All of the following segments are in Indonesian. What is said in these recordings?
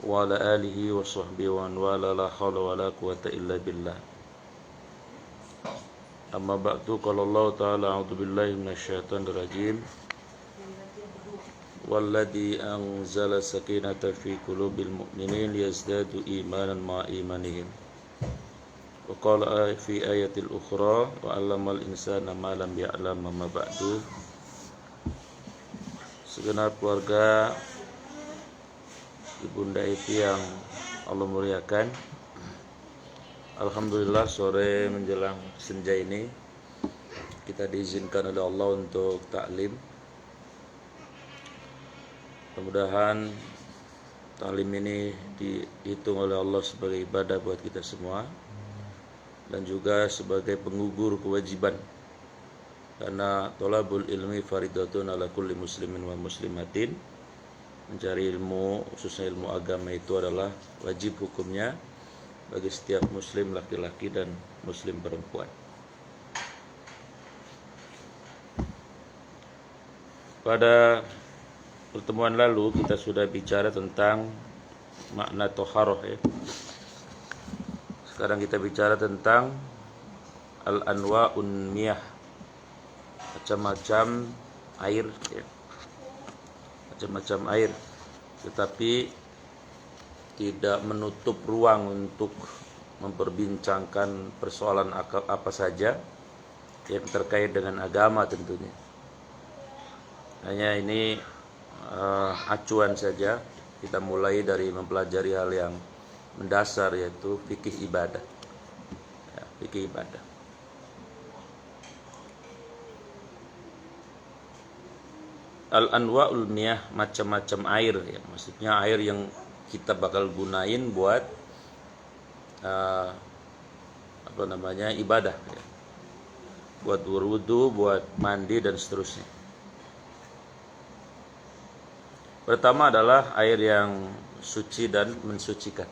wa ala alihi wa sahbihi wa man wala la hawla wa la quwwata illa billah. Amma ba'du, qala Allah ta'ala a'udzu billahi minasyaitonir rajim. Walladzi anzala sakinata fi qulubil mu'minin liyazdadu imanan ma imanihim. Wa qala fi ayatil ukhra wa 'allamal insana ma lam ya'lam ma ba'du. Segenap keluarga Ibunda Eti yang Allah muliakan, alhamdulillah sore menjelang senja ini kita diizinkan oleh Allah untuk taklim. Mudah-mudahan taklim ini dihitung oleh Allah sebagai ibadah buat kita semua dan juga sebagai penggugur kewajiban, karena thalabul ilmi faridatun ala kulli muslimin wa muslimatin. Mencari ilmu, khususnya ilmu agama, itu adalah wajib hukumnya bagi setiap muslim laki-laki dan muslim perempuan. Pada pertemuan lalu kita sudah bicara tentang makna toharoh ya. Sekarang kita bicara tentang al-anwa'un miyah, macam-macam air ya. Macam-macam air, tetapi tidak menutup ruang untuk memperbincangkan persoalan apa saja yang terkait dengan agama tentunya. Hanya ini acuan saja. Kita mulai dari mempelajari hal yang mendasar, yaitu fikih ibadah ya, fikih ibadah. Al-anwa'ul miyah, macam-macam air ya. Maksudnya air yang kita bakal gunain buat ibadah ya. Buat berwudu, buat mandi dan seterusnya. Pertama adalah air yang suci dan mensucikan.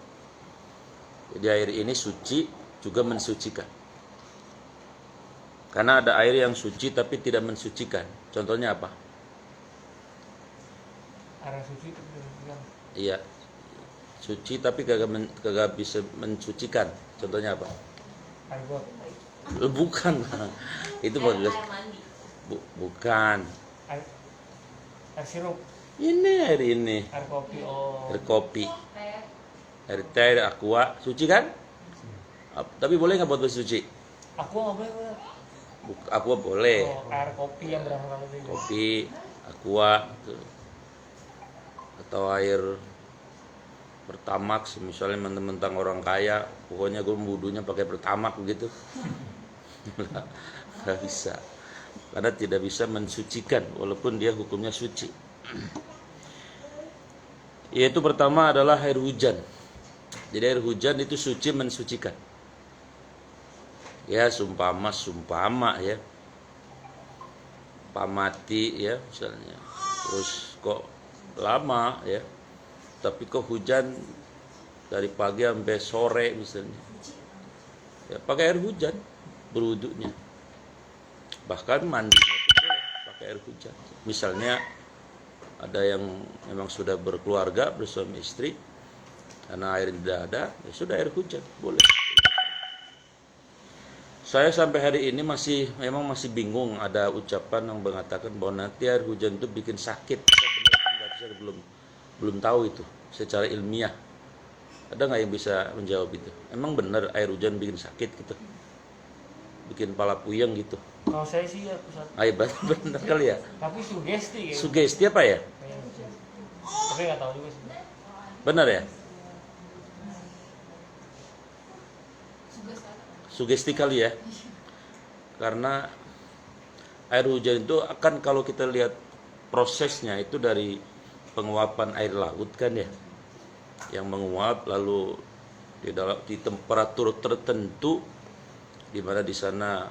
Jadi air ini suci juga mensucikan. Karena ada air yang suci tapi tidak mensucikan. Contohnya apa? Air suci itu mensucikan. Iya, suci tapi kagak bisa mensucikan. Contohnya apa? Air got. Bukan, itu bagus. Bukan. Air sirup. Air ini. Air kopi. Oh. Air kopi. Air teh, air aqua, suci kan? Tapi boleh nggak buat bersuci? Aku nggak boleh. Aqua boleh. Oh, air kopi yang berapa kali? Kopi, aqua, atau air Pertamax, misalnya mentang-mentang orang kaya, pokoknya gue wudunya pakai Pertamax begitu. Nggak bisa, karena tidak bisa mensucikan walaupun dia hukumnya suci. Yaitu pertama adalah air hujan. Jadi air hujan itu suci mensucikan. Ya sumpama ya, pamati ya misalnya. Terus kok lama ya, tapi kok hujan dari pagi sampai sore misalnya, ya pakai air hujan berwudunya. Bahkan mandi boleh pakai air hujan. Misalnya ada yang memang sudah berkeluarga, bersuami istri, karena air tidak ada, ya sudah air hujan boleh. Saya sampai hari ini masih bingung. Ada ucapan yang mengatakan bahwa nanti air hujan itu bikin sakit. Saya belum tahu itu secara ilmiah. Ada nggak yang bisa menjawab itu? Emang benar air hujan bikin sakit gitu? Bikin pala puyeng gitu? Kalau saya sih ya pusat. Ayo benar kali ya. Tapi sugesti. Sugesti apa ya? Tapi nggak tahu juga sih. Benar ya? Sugesti kali ya. Karena air hujan itu akan, kalau kita lihat prosesnya itu dari penguapan air laut kan ya, yang menguap lalu di temperatur tertentu, di mana di sana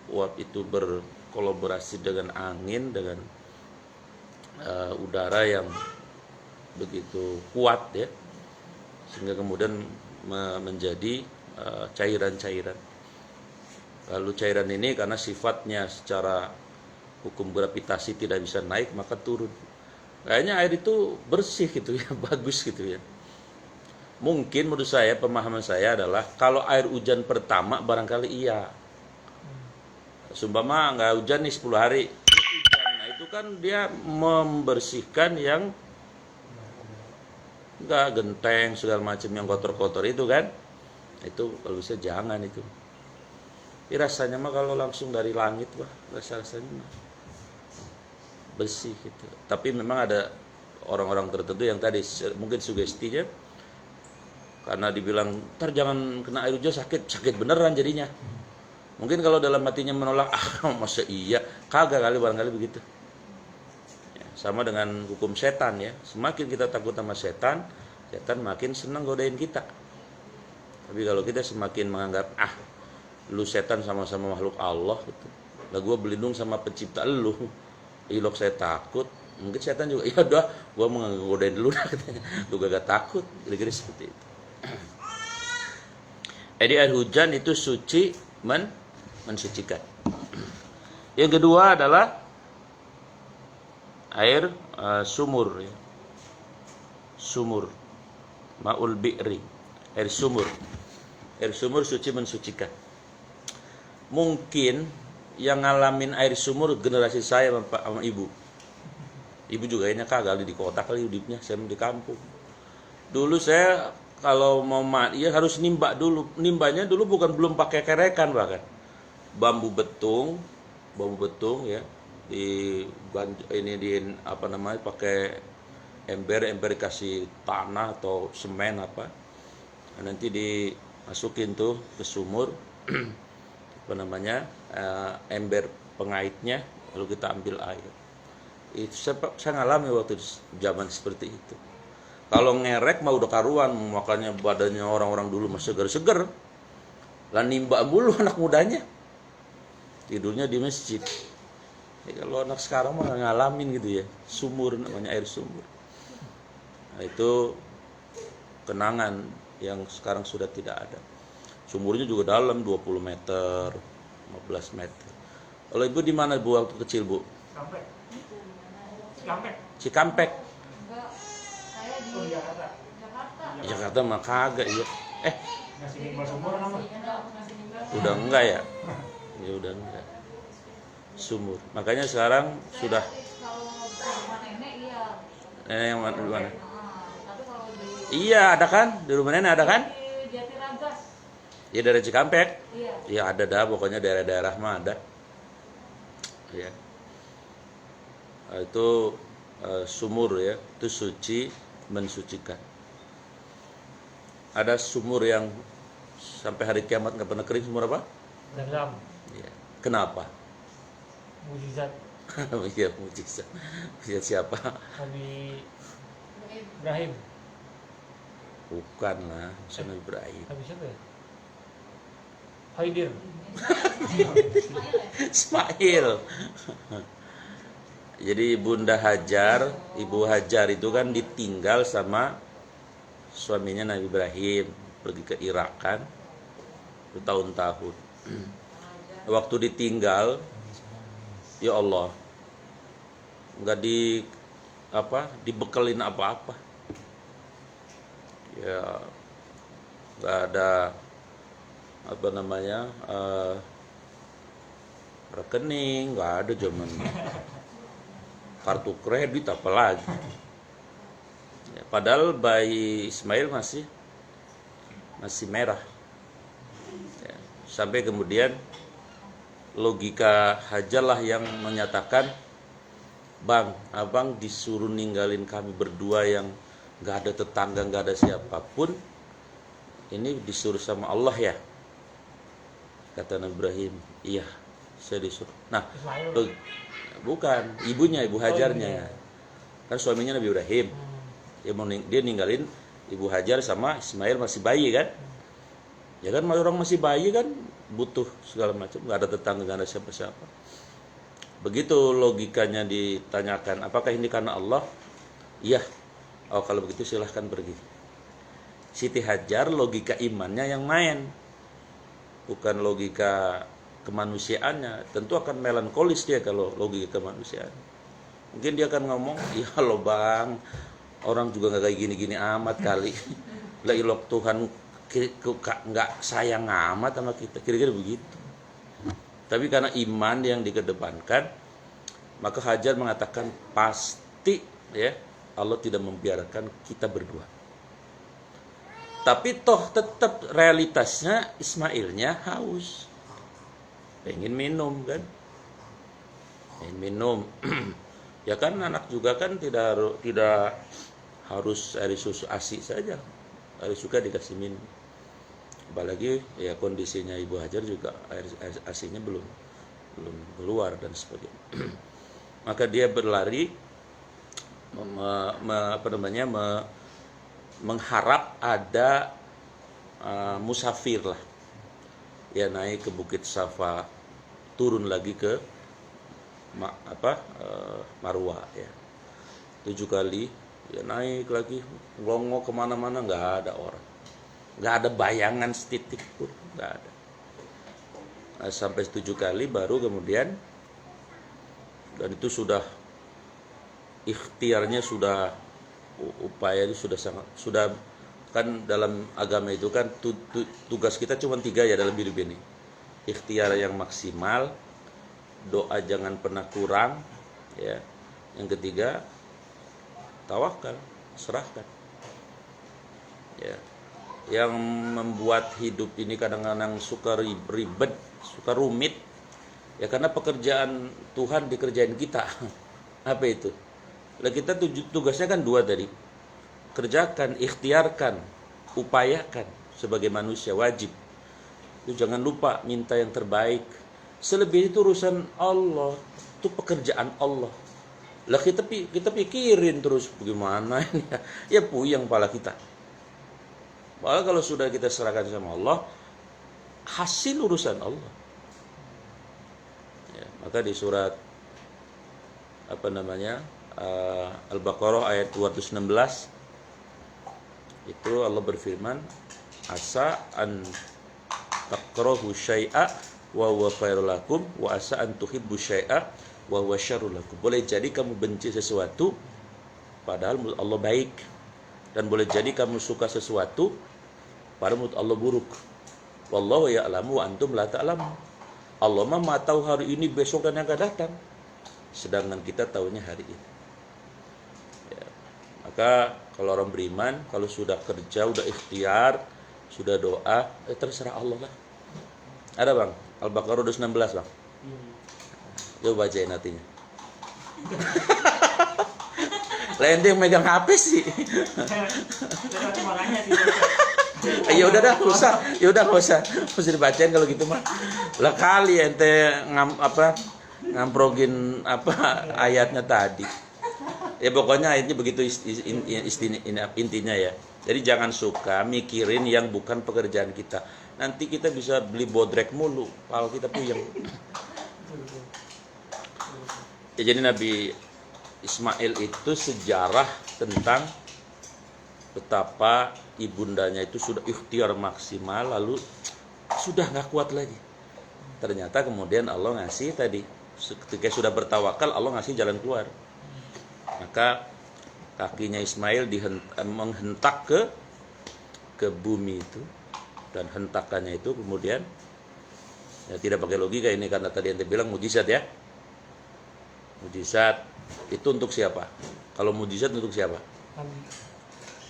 uap itu berkolaborasi dengan angin, dengan udara yang begitu kuat ya, sehingga kemudian menjadi cairan-cairan. Lalu cairan ini karena sifatnya secara hukum gravitasi tidak bisa naik, maka turun. Kayaknya air itu bersih gitu ya, bagus gitu ya. Mungkin menurut saya, pemahaman saya adalah kalau air hujan pertama barangkali iya. Sumpama nggak hujan nih 10 hari, terus hujan. Nah itu kan dia membersihkan yang nggak genteng segala macam yang kotor-kotor itu kan. Itu kalau bisa jangan itu. Rasanya mah kalau langsung dari langit wah rasanya mah bersih gitu. Tapi memang ada orang-orang tertentu yang tadi mungkin sugestinya karena dibilang ntar jangan kena air hujan sakit beneran jadinya. Mungkin kalau dalam hatinya menolak, masa iya, kagak kali barangkali begitu. Ya, sama dengan hukum setan ya, semakin kita takut sama setan makin senang godain kita. Tapi kalau kita semakin menganggap lu setan sama-sama makhluk Allah gitu. Lah gua berlindung sama pencipta lu. Ilok saya takut. Mungkin setan juga ya udah gua mau godain dulu katanya. Lu gak takut. Kira-kira seperti itu. Jadi air hujan itu suci mensucikan. Yang kedua adalah air sumur ya. Sumur. Ma'ul bi'ri. Air sumur. Air sumur suci mensucikan. Mungkin yang ngalamin air sumur generasi saya sama ibu. Ibu juga kayaknya kagak di kota kali hidupnya, saya di kampung. Dulu saya kalau mau mandi ya harus nimba dulu. Nimbanya dulu belum pakai kerekan bahkan. Bambu betung ya. Di pakai ember dikasih tanah atau semen apa. Nanti dimasukin tuh ke sumur. Ember pengaitnya lalu kita ambil air. Itu saya ngalami waktu zaman seperti itu. Kalau ngerek mah udah karuan, makanya badannya orang-orang dulu masih seger-seger. Lah nimba mulu anak mudanya. Tidurnya di masjid. Ya, kalau anak sekarang mah ngalamin gitu ya. Sumur namanya air sumur. Nah, itu kenangan yang sekarang sudah tidak ada. Sumurnya juga dalam 20 meter, 15 meter. Kalau ibu di mana bu waktu kecil bu? Cikampek. Enggak, saya di Jakarta. Jakarta mah kagak ya. Nasi nimbal sumur nama. Udah enggak ya? Ya udah enggak. Sumur. Makanya sekarang sudah. Kalau rumah nenek iya. Nenek yang mana? Tapi kalau di Iya ada kan? Di rumah nenek ada kan? Jatiragas. Ya dari Cikampek. Iya. Ya ada dah, pokoknya daerah-daerah mah ada. Ya. Nah, itu sumur ya, itu suci mensucikan. Ada sumur yang sampai hari kiamat nggak pernah kering, sumur apa? Dalam. Ya. Kenapa? Mujizat. Iya mujizat. Mujizat siapa? Nabi Ibrahim. Bukan lah, Nabi Ibrahim. Nabi siapa ya? Haidir. Ismail. Jadi Bunda Hajar, Ibu Hajar itu kan ditinggal sama suaminya Nabi Ibrahim, pergi ke Irak kan bertahun-tahun. Waktu ditinggal, ya Allah, nggak dibekelin apa-apa. Ya nggak ada rekening, nggak ada zaman kartu kredit apalagi. Ya, padahal bayi Ismail masih merah. Ya, sampai kemudian logika Hajar lah yang menyatakan, Bang, abang disuruh ninggalin kami berdua yang nggak ada tetangga, nggak ada siapapun. Ini disuruh sama Allah ya? Kata Nabi Ibrahim, iya, saya disuruh. Nah, bukan, ibunya, Ibu Hajarnya. Kan suaminya Nabi Ibrahim. Dia ninggalin Ibu Hajar sama Ismail masih bayi kan? Ya kan orang masih bayi kan butuh segala macam, nggak ada tetangga, nggak ada siapa-siapa. Begitu logikanya ditanyakan, apakah ini karena Allah? Iya. Oh kalau begitu silahkan pergi. Siti Hajar logika imannya yang main, bukan logika kemanusiaannya. Tentu akan melankolis dia kalau logika kemanusiaan. Mungkin dia akan ngomong, ya lo bang, orang juga nggak kayak gini-gini amat kali. lah ilok Tuhan nggak sayang amat sama kita, kira-kira begitu. Tapi karena iman yang dikedepankan, maka Hajar mengatakan pasti ya Allah tidak membiarkan kita berdua. Tapi toh tetap realitasnya Ismailnya haus, pengen minum kan, pengen minum. Ya kan anak juga kan tidak harus air susu ASI saja, air suka dikasih minum. Apalagi ya kondisinya Ibu Hajar juga air ASI-nya belum keluar dan sebagainya. Maka dia berlari mengharap ada musafir lah, ya naik ke Bukit Safa, turun lagi ke Marwah ya, 7 kali ya naik lagi, ngelongo kemana-mana nggak ada orang, nggak ada bayangan setitik pun, nggak ada. Nah, sampai 7 kali baru kemudian, dan itu sudah ikhtiarnya, sudah upaya itu sudah kan dalam agama itu kan tugas kita cuma 3 ya dalam hidup ini. Ikhtiar yang maksimal, doa jangan pernah kurang ya. Yang ketiga tawakal, serahkan. Ya. Yang membuat hidup ini kadang-kadang suka ribet, suka rumit ya karena pekerjaan Tuhan dikerjain kita. Apa itu? Lah kita tugasnya kan 2 tadi. Kerjakan, ikhtiarkan, upayakan sebagai manusia wajib. Itu jangan lupa minta yang terbaik. Selebih itu urusan Allah, itu pekerjaan Allah. Lah kita pikirin terus bagaimana ini ya puyeng kepala kita. Malah kalau sudah kita serahkan sama Allah, hasil urusan Allah. Ya, maka di surat Al-Baqarah ayat 216 itu Allah berfirman, asa an takrahu syai'a wa huwa khairul lakum wa asa an tuhibbu syai'a wa huwa syarrul lakum. Boleh jadi kamu benci sesuatu padahal menurut Allah baik, dan boleh jadi kamu suka sesuatu padahal menurut Allah buruk. Wallahu ya'lamu wa antum la ta'lamun. Allah mah tahu hari ini, besok dan yang akan datang, sedangkan kita tahunya hari ini. Ya. Maka kalau orang beriman, kalau sudah kerja, udah ikhtiar, sudah doa, terserah Allah lah. Ada bang, Al-Baqarah 216 bang. Coba bacain artinya. Lain dia yang megang HP sih. Ya udah dah, usah. Ya udah enggak usah. Mesti dibacain kalau gitu mah. Lah kali ente ngamprogin ayatnya tadi. Ya pokoknya ayatnya begitu intinya ya. Jadi jangan suka mikirin yang bukan pekerjaan kita. Nanti kita bisa beli bodrek mulu, kalau kita puyeng. Ya, jadi Nabi Ismail itu sejarah tentang betapa ibundanya itu sudah ikhtiar maksimal, lalu sudah nggak kuat lagi. Ternyata kemudian Allah ngasih tadi, ketika sudah bertawakal Allah ngasih jalan keluar. Maka kakinya Ismail menghentak ke bumi itu, dan hentakannya itu kemudian ya tidak pakai logika ini, karena tadi ente bilang mujizat ya. Mujizat itu untuk siapa? Kalau mujizat untuk siapa?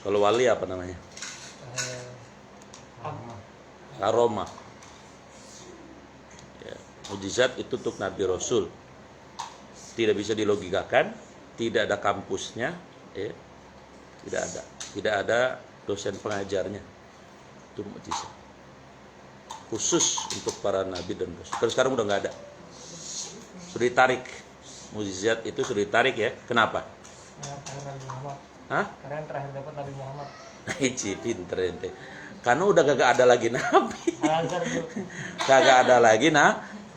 Kalau wali apa namanya? Karomah. Ya, mujizat itu untuk Nabi Rasul. Tidak bisa dilogikakan, tidak ada kampusnya, ya. Tidak ada dosen pengajarnya. Itu mujizat. Khusus untuk para nabi dan rasul. Terus sekarang udah nggak ada. Sudah ditarik. Mujizat itu sudah ditarik ya. Kenapa? Karena Nabi Muhammad. Hah? Karena yang terakhir dapat Nabi Muhammad. Iji pinter ente. Karena udah kagak ada lagi nabi. Al-Azhar itu. Kagak ada lagi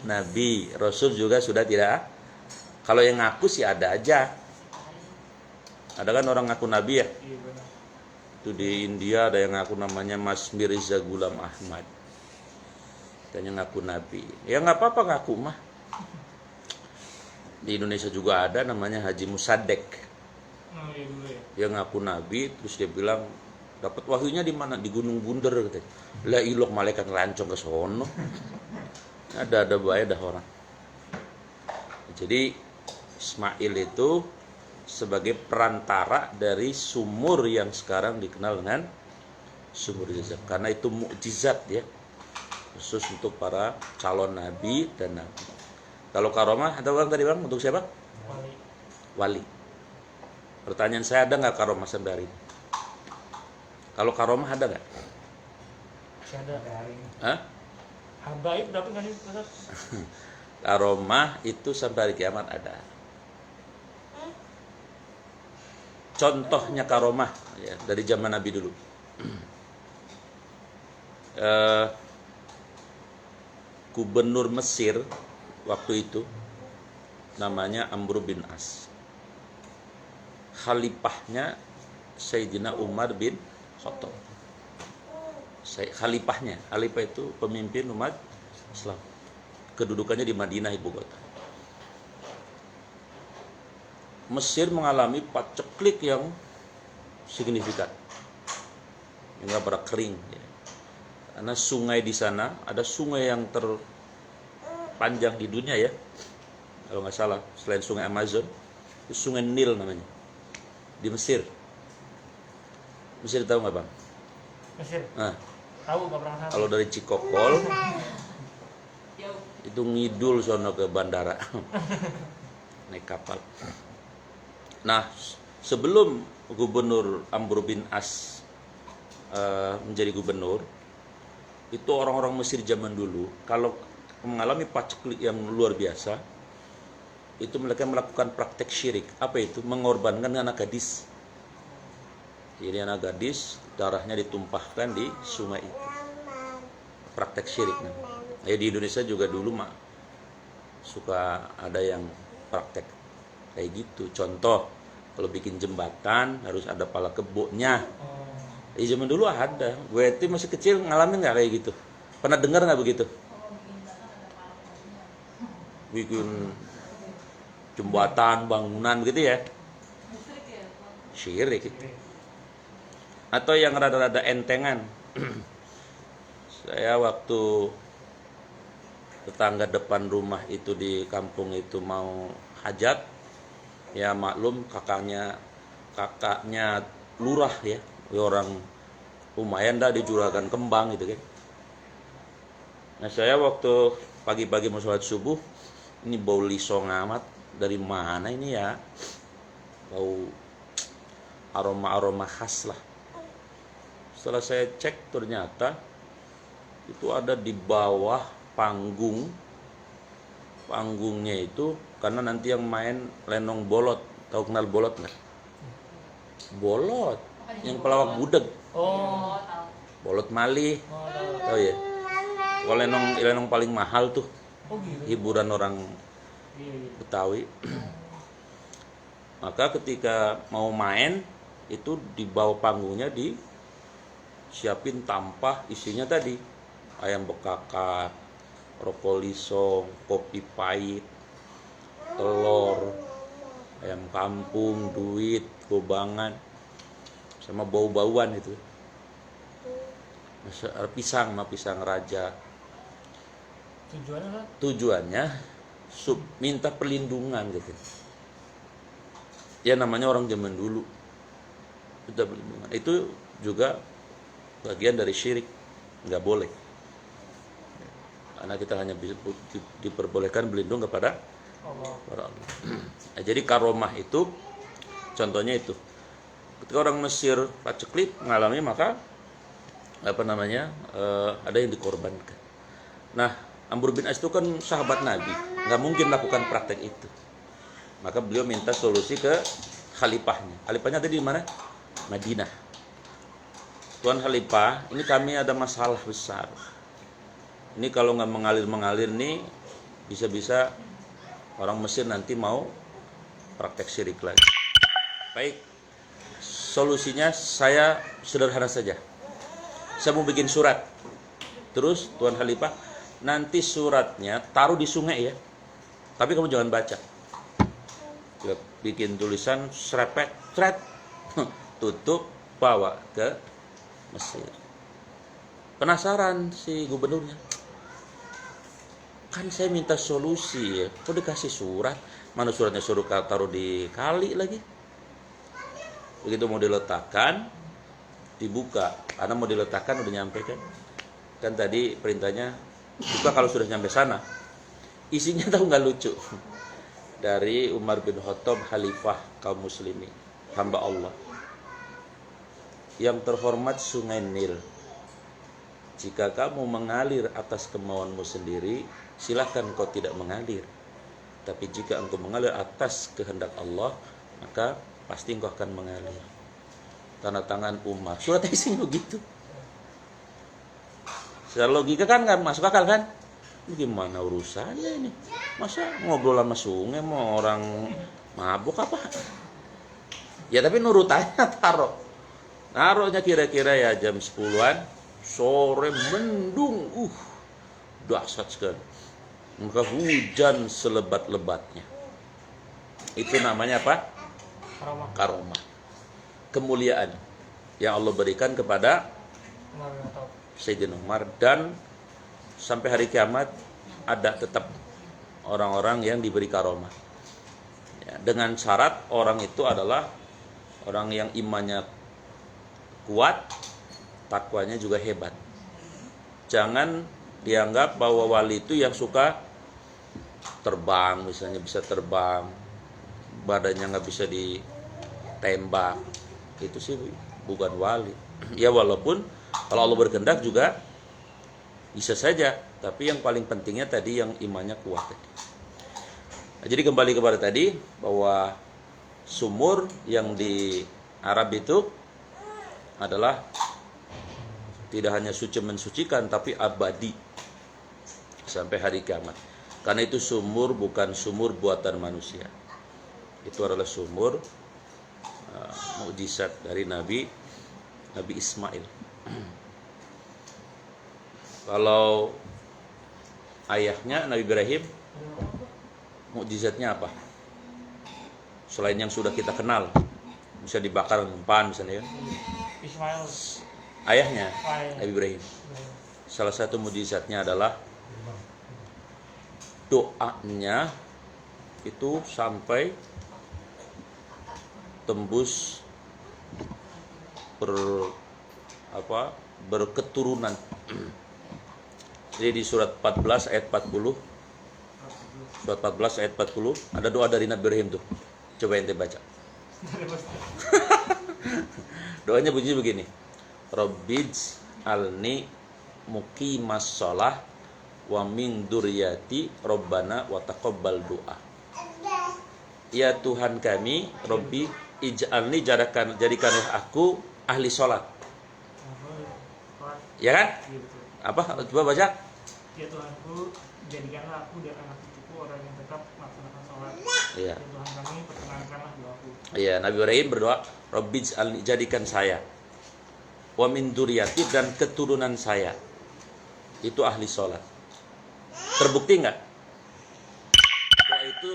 nabi. Rasul juga sudah tidak. Kalau yang ngaku sih ada aja. Ada kan orang ngaku nabi ya? Iya benar. Itu di India ada yang ngaku namanya Mas Mirza Ghulam Ahmad. Dan yang ngaku nabi. Ya nggak apa-apa ngaku mah. Di Indonesia juga ada namanya Haji Musadek. Oh, iya dulu ya. Dia ngaku nabi, terus dia bilang Dapat wahyunya di mana? Di Gunung Bunder katanya. Lah ilok malaikat ngelancong ke sono. Ada bae dah orang. Jadi Ismail itu sebagai perantara dari sumur yang sekarang dikenal dengan sumur Zamzam, karena itu mukjizat ya, khusus untuk para calon nabi dan nabi. Kalau karomah ada orang tadi bang, untuk siapa? Wali. Wali. Pertanyaan saya, ada nggak karomah sampai hari ini? Kalau karomah ada nggak? Masih ada. Hah? Habaib tapi nggak Ustaz. Karomah itu sampai hari kiamat ada. Contohnya karomah ya, dari zaman Nabi dulu. Gubernur Mesir waktu itu namanya Amr bin As. Khalifahnya Sayyidina Umar bin Khattab. Khalifah itu pemimpin umat Islam. Kedudukannya di Madinah, ibu kota. Mesir mengalami paceklik yang signifikan, hingga pada kering. Ya. Karena sungai di sana, ada sungai yang terpanjang di dunia ya, kalau nggak salah, selain sungai Amazon, itu sungai Nil namanya, di Mesir. Mesir tahu nggak bang? Mesir. Nah, Tahu nggak pernah sana. kalau dari Cikokol itu ngidul sono ke bandara, naik kapal. Nah, sebelum Gubernur Amr bin As menjadi gubernur, itu orang-orang Mesir zaman dulu kalau mengalami paceklik yang luar biasa, itu mereka melakukan praktek syirik. Apa itu? Mengorbankan anak gadis. Jadi anak gadis darahnya ditumpahkan di sungai itu. Praktek syirik. Nah, di Indonesia juga dulu suka ada yang praktek kayak gitu. Contoh, kalau bikin jembatan harus ada pala keboknya. Di zaman dulu ada. Gue itu masih kecil ngalamin nggak kayak gitu? Pernah dengar nggak begitu? Bikin jembatan, bangunan gitu ya? Syirik itu. Atau yang rada-rada entengan. Saya waktu tetangga depan rumah itu di kampung itu mau hajat, ya maklum kakaknya lurah ya, orang lumayan dah di juragan Kembang gitu kan. Nah saya waktu pagi-pagi mau sholat subuh, ini bau lisong amat, dari mana ini ya, bau aroma khas lah. Setelah saya cek ternyata itu ada di bawah panggungnya itu, karena nanti yang main lenong bolot. Tahu kenal bolot nggak? Bolot yang pelawak budeg, Oh. bolot malih, Oh, tahu. tahu ya? Kalau lenong paling mahal tuh, Oh gitu. hiburan orang Iya, iya. Betawi. Maka ketika mau main itu di bawah panggungnya disiapin tampah, isinya tadi ayam bekakak, rokok lisong, kopi pahit, telur, ayam kampung, duit, gobangan, sama bau-bauan itu. Pisang raja. Tujuannya kan? Tujuannya minta perlindungan gitu. Ya namanya orang zaman dulu. Minta perlindungan. Itu juga bagian dari syirik. Nggak boleh. Karena kita hanya diperbolehkan berlindung kepada Allah. Nah, jadi karomah itu contohnya itu. Ketika orang Mesir paceklik mengalami, maka ada yang dikorbankan. Nah, Amr bin As itu kan sahabat Nabi, nggak mungkin melakukan praktek itu. Maka beliau minta solusi ke khalifahnya. Khalifahnya tadi di mana? Madinah. Tuan Khalifah, ini kami ada masalah besar. Ini kalau nggak mengalir nih, bisa-bisa orang Mesir nanti mau praktek syirik lagi. Baik, solusinya saya sederhana saja. Saya mau bikin surat. Terus Tuan Khalifah, nanti suratnya taruh di sungai ya. Tapi kamu jangan baca. Bikin tulisan serepet, tutup, bawa ke Mesir. Penasaran si gubernurnya. Kan saya minta solusi ya. Kok dikasih surat? Mana suratnya, suruh taruh di kali lagi. Begitu mau diletakkan, dibuka. Karena mau diletakkan udah nyampe kan. Kan tadi perintahnya buka kalau sudah nyampe sana. Isinya tahu nggak lucu? Dari Umar bin Khattab, khalifah kaum muslimin, hamba Allah. Yang terhormat Sungai Nil. Jika kamu mengalir atas kemauanmu sendiri, silakan kau tidak mengalir. Tapi jika engkau mengalir atas kehendak Allah, maka pasti engkau akan mengalir. Tanda tangan Umar. Surat isinya begitu. Secara logika kan nggak masuk akal kan? Gimana urusannya ini? Masa ngobrol sama sungai mau orang mabuk apa? Ya tapi nurut aja taruh. Naruhnya kira-kira ya jam 10-an sore, mendung. Dahsyat sekali. Maka hujan selebat-lebatnya. Itu namanya apa? Karomah. Karomah. Kemuliaan yang Allah berikan kepada Umar bin Khattab. Sayyidina Umar, dan sampai hari kiamat ada tetap orang-orang yang diberi karomah. Ya, dengan syarat orang itu adalah orang yang imannya kuat, takwanya juga hebat. Jangan dianggap bahwa wali itu yang suka terbang, misalnya bisa terbang, badannya nggak bisa ditembak. Itu sih bukan wali. Ya walaupun kalau Allah berkehendak juga bisa saja, tapi yang paling pentingnya tadi yang imannya kuat tadi. Nah, jadi kembali kepada tadi bahwa sumur yang di Arab itu adalah tidak hanya suci mensucikan, tapi abadi sampai hari kiamat. Karena itu sumur bukan sumur buatan manusia. Itu adalah sumur mukjizat dari Nabi Ismail. Kalau ayahnya Nabi Ibrahim, mukjizatnya apa? Selain yang sudah kita kenal, bisa dibakar mempan misalnya kan? Ismail. Ayahnya Nabi Ibrahim. Ibrahim. Salah satu mukjizatnya adalah doanya itu sampai tembus berketurunan. Jadi di surat 14 ayat 40, surat 14 ayat 40 ada doa dari Nabi Ibrahim tuh. Coba ente baca. Doanya bunyi begini. Rabbij alni muqimas shalah wa min dzurriyyati rabbana wa taqabbal doa. Ya Tuhan kami, Rabbi ij'alni, jadikanlah aku ahli sholat. Ya kan? Iya betul. Apa? Coba baca. Ya Tuhanku, jadikanlah aku dan anak cucuku orang yang tetap melaksanakan sholat. Iya. Ya Tuhan kami, perkenankanlah doaku. Iya, Nabi Ibrahim berdoa, Rabbi ij'alni, jadikan saya, wa min dzurriyyati, dan keturunan saya itu ahli sholat. Terbukti enggak? Doa itu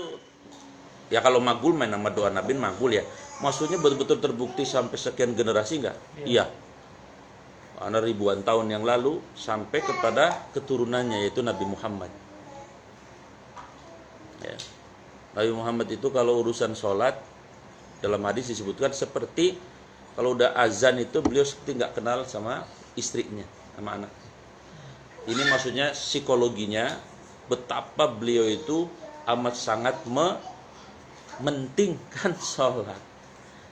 ya kalau magul main nama doa Nabi magul ya. Maksudnya betul-betul terbukti sampai sekian generasi enggak? Iya. Karena ribuan tahun yang lalu sampai kepada keturunannya yaitu Nabi Muhammad. Ya. Nabi Muhammad itu kalau urusan sholat dalam hadis disebutkan seperti kalau udah azan itu beliau seperti nggak kenal sama istrinya, sama anak. Ini maksudnya psikologinya betapa beliau itu amat sangat mementingkan sholat.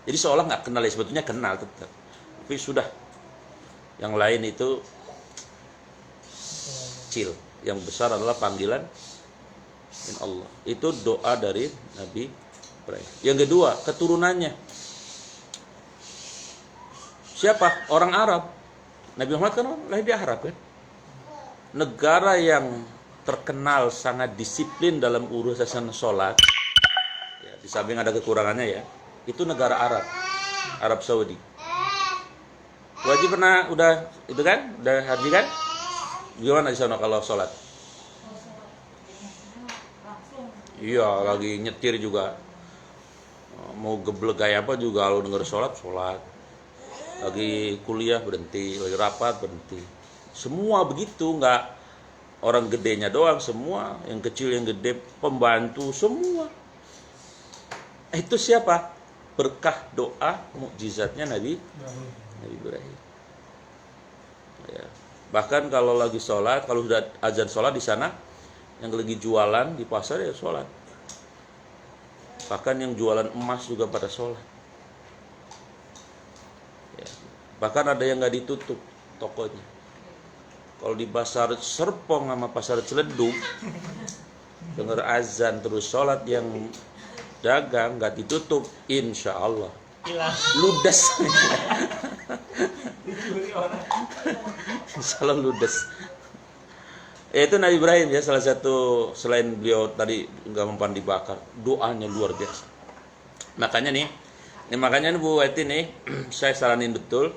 Jadi seolah nggak kenal ya, sebetulnya kenal tetap. Tapi sudah yang lain itu chill. Yang besar adalah panggilan Allah. Itu doa dari Nabi Ibrahim. Yang kedua, keturunannya. Siapa? Orang Arab. Nabi Muhammad kan lahir di Arab kan? Negara yang terkenal sangat disiplin dalam urusan sholat. Ya, di samping ada kekurangannya ya. Itu negara Arab. Arab Saudi. Wajib pernah udah itu kan? Udah haji kan? Gimana di sana kalau sholat? Iya, lagi nyetir juga. Mau geblek kayak apa juga kalau denger sholat. lagi kuliah berhenti, lagi rapat berhenti. Semua begitu, nggak orang gedenya doang, semua yang kecil yang gede, pembantu semua. Itu siapa? Berkah doa mukjizatnya Nabi Ibrahim. Ya. Bahkan kalau lagi sholat, kalau sudah azan sholat di sana, yang lagi jualan di pasar ya sholat. Bahkan yang jualan emas juga pada sholat. Ya. Bahkan ada yang nggak ditutup tokonya. Kalau di pasar Serpong sama pasar Ciledug, dengar azan terus sholat, yang dagang nggak ditutup, insya Allah hilang, ludes. dicuri orang. Insya Allah ludes. Itu Nabi Ibrahim ya, salah satu, selain beliau tadi nggak mempan dibakar, doanya luar biasa. Makanya nih makanya nih Bu Eti nih, saya saranin betul,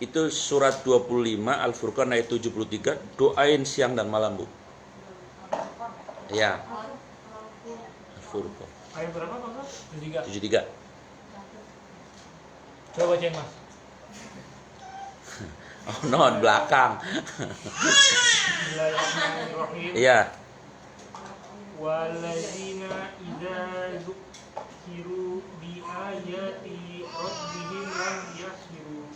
itu surat 25 Al-Furqan ayat 73, doain siang dan malam Bu. Ya, Al-Furqan Ayat berapa Pak Ustaz? 73. 73. Coba bacain Mas. Oh no, di belakang. Bismillahirrahmanirrahim. Iya. Walladzina idza dzukiru bi ayati rabbihim lam yasbiru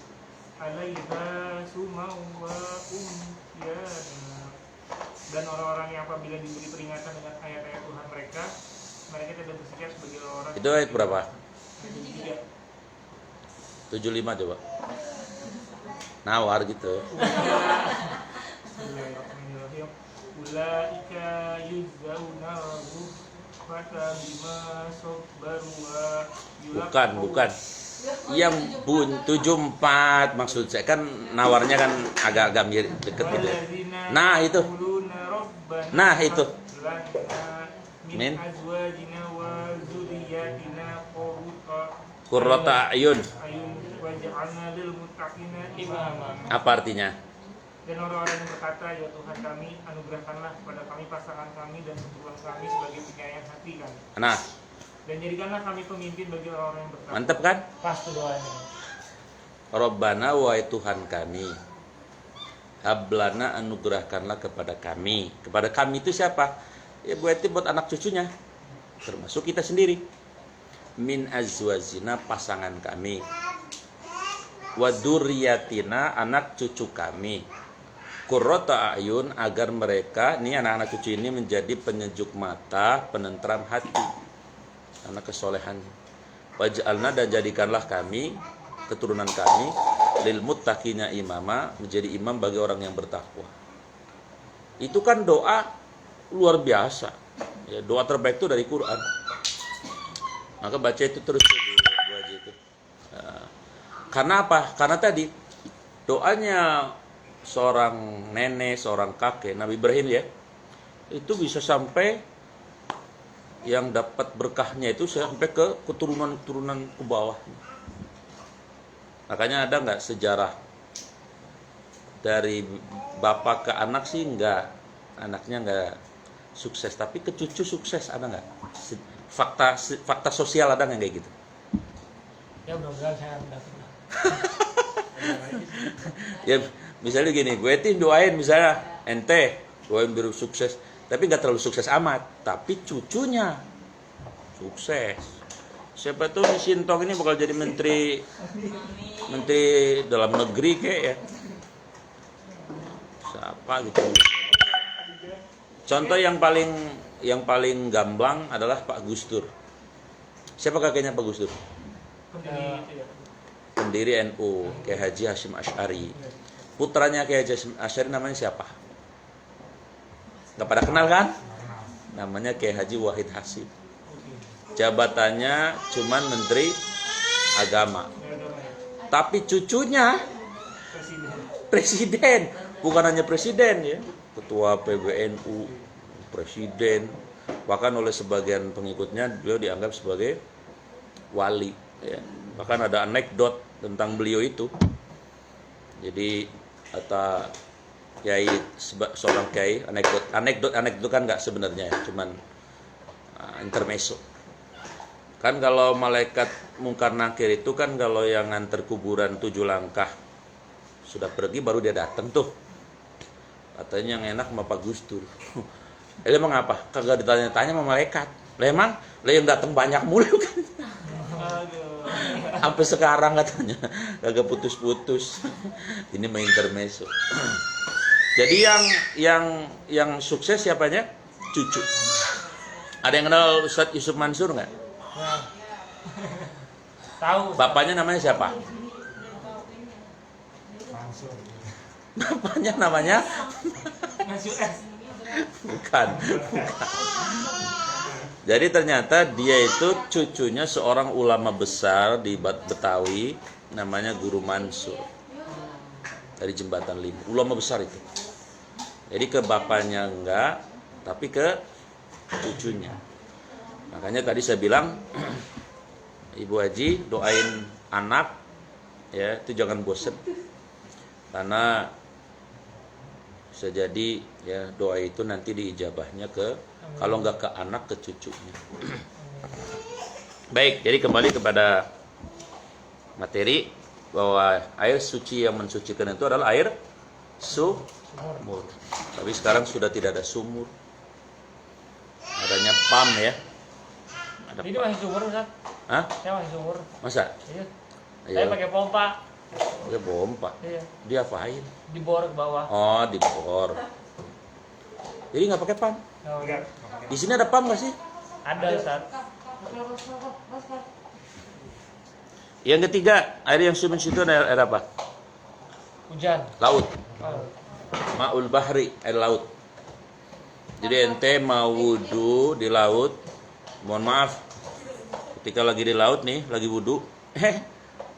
'alaiha sumau wa umyana. Dan orang-orang yang apabila diberi peringatan dengan ayat-ayat Tuhan mereka tidak bersikap sebagai orang. Itu ayat berapa? Ayat 73. 75 coba. Nawar gitu. Bismillahirrahmanirrahim. Ulaika yuzzauna ghurfata bima sabaru wa yulaqaw. Bukan. Yang bun 74 maksud saya, kan nawarnya kan agak-agak mirip deket gitu. Nah, itu. Nah, itu. Min azwajina wa dzurriyyatina qurrata ayun. waj'alna lil muttaqina imama. Apa artinya? Dan orang-orang yang berkata, ya Tuhan kami, anugerahkanlah kepada kami pasangan kami dan keturunan kami sebagai penyayang hati kami. Nah, Dan jadikanlah kami pemimpin bagi orang-orang yang bertakwa. mantep kan? Pas tuh doanya. Rabbana wahai Tuhan kami, hablana anugerahkanlah kepada kami. Kepada kami itu siapa? Ya berarti buat anak cucunya, termasuk kita sendiri. Min azwajina, pasangan kami. Wa dzurriyyatina, anak cucu kami. Qurrata ayun, agar mereka, ini anak-anak cucu ini menjadi penyejuk mata, penentram hati, karena kesolehan. Waj'alna, dan jadikanlah kami, keturunan kami, lil muttaqina imama, menjadi imam bagi orang yang bertakwa. Itu kan doa luar biasa. Ya, doa terbaik itu dari Quran. Maka baca itu terus Bu Haji itu. Karena apa? Karena tadi doanya seorang nenek, seorang kakek, Nabi Ibrahim ya, itu bisa sampai yang dapat berkahnya itu sampai ke keturunan-keturunan ke bawah. Makanya ada nggak sejarah dari bapak ke anak sih nggak, anaknya nggak sukses, tapi ke cucu sukses, ada nggak? Fakta sosial ada nggak kayak gitu? Ya mudah-mudahan saya dapat. Ya misalnya gini, gue doain misalnya ente doain biar sukses, tapi nggak terlalu sukses amat, tapi cucunya sukses. Siapa tuh si Sintong ini bakal jadi menteri dalam negeri kayak ya. Siapa gitu. Contoh yang paling gamblang adalah Pak Gus Dur. Siapa kakeknya Pak Gus Dur? Pendiri NU, Kiai Haji Hasyim Asy'ari. Putranya Kiai Haji Hasyim Asy'ari namanya siapa? Gak pada kenal kan? Namanya Kiai Haji Wahid Hasyim. Jabatannya cuman Menteri Agama. Tapi cucunya presiden. Bukan hanya presiden ya, Ketua PBNU, presiden. Bahkan oleh sebagian pengikutnya beliau dianggap sebagai wali ya. Bahkan ada anekdot tentang beliau itu. Jadi kata kiai, seorang kiai, anekdot kan nggak sebenarnya ya, cuman intermezzo. Kan kalau malaikat mungkar nakir itu kan kalau yang nganter kuburan 7 langkah sudah pergi baru dia datang tuh. Katanya yang enak sama Pak Gustur. Emang apa? Kagak ditanya-tanya sama malaikat. Lah emang yang datang banyak mulu kan. Aduh. Sampai sekarang katanya kagak putus-putus. Ini main intermezzo. Jadi yang sukses siapanya? Cucu. Ada yang kenal Ustadz Yusuf Mansur nggak? Nah. Tahu. Bapaknya namanya siapa? Bapaknya namanya? Masuk S. Bukan. Jadi ternyata dia itu cucunya seorang ulama besar di Betawi, namanya Guru Mansur. Dari Jembatan 5. Ulama besar itu. Jadi ke bapaknya enggak, tapi ke cucunya. Makanya tadi saya bilang, Ibu Haji doain anak, ya itu jangan bosen. Karena bisa jadi ya doa itu nanti diijabahnya ke, kalau enggak ke anak, ke cucunya. Baik, jadi kembali kepada materi bahwa air suci yang mensucikan itu adalah air sumur. Tapi sekarang sudah tidak ada sumur. Adanya pam ya. Ada Ini masih sumur, Ustaz. Hah? Saya masih sumur. Masa? Iya. Iya. Saya pakai pompa. Dia pompa. Iya. Dia apain? Dibor ke bawah. Oh, dibor. Jadi nggak pakai pam. Oh, enggak. Di sini ada pam nggak sih? Ada, Ustaz. Yang ketiga, air yang suci itu air apa? Hujan. Laut. Oh. Ma'ul bahri, air laut. Jadi ente mau wudu di laut, mohon maaf, ketika lagi di laut nih, lagi wudu,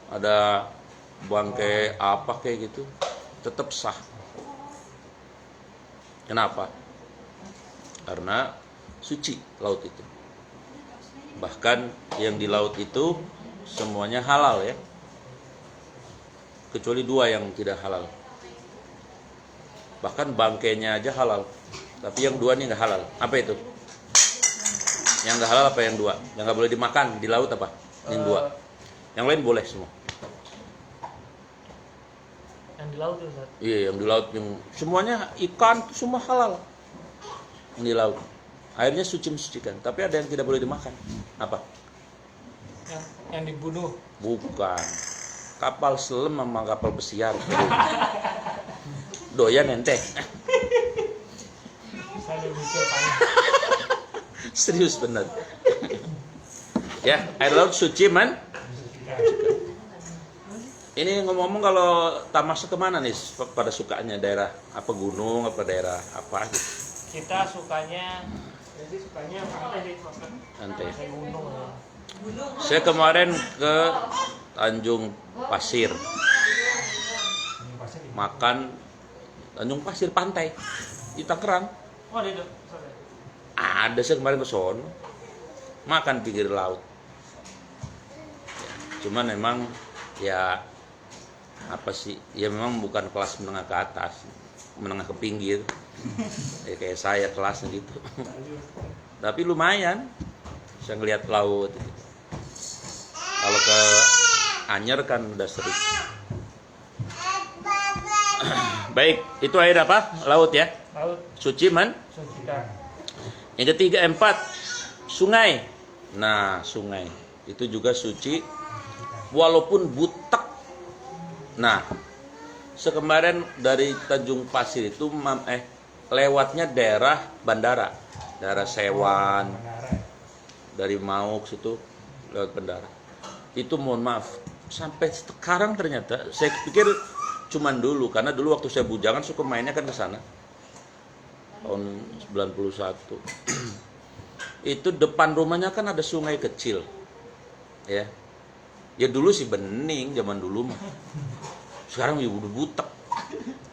ada bangkai apa kayak gitu, tetap sah. Kenapa? Karena suci laut itu. Bahkan yang di laut itu semuanya halal ya. Kecuali 2 yang tidak halal. Bahkan bangkainya aja halal. Tapi yang 2 nih nggak halal. Apa itu? Yang nggak halal apa yang 2? Yang nggak boleh dimakan di laut apa? Yang 2. Yang lain boleh semua. Yang di laut, Ustaz. Iya, yang di laut yang semuanya ikan itu semua halal. Yang di laut. Airnya suci mensucikan, tapi ada yang tidak boleh dimakan. Apa? Yang dibunuh. Bukan. Kapal selam sama kapal pesiar. Doyan ente. Saya udah mikir panjang. Serius bener. Ya, air laut suci man. Ini ngomong-ngomong kalau tamasya kemana nih pada sukanya, daerah apa, gunung apa daerah apa gitu? Kita sukanya pantai deh, Ustaz. Nanti. Saya gunung. Ya. Saya kemarin ke Tanjung Pasir. Makan Tanjung Pasir pantai di Tangerang. Oh, ada itu. Ustaz, ya? Ada, saya kemarin ke sono. Makan pinggir laut. Cuman memang ya apa sih? Ya memang bukan kelas menengah ke atas, menengah ke pinggir. Ya kayak saya kelasnya gitu. Tapi lumayan. Saya ngelihat laut. Kalau ke Anyer kan udah sering. Baik, itu air apa? Laut ya. Laut. Suci man. Sucikan. Yang ketiga, 4, sungai. Nah, sungai itu juga suci walaupun butek. Nah, sekemarin dari Tanjung Pasir itu lewatnya daerah bandara, daerah Sewan, dari Mauk situ lewat bandara. Itu mohon maaf, sampai sekarang ternyata saya pikir cuman dulu, karena dulu waktu saya bujangan suka mainnya kan ke sana. Tahun 91. Itu depan rumahnya kan ada sungai kecil. Ya. Ya dulu sih bening zaman dulu mah. Sekarang ya udah butek.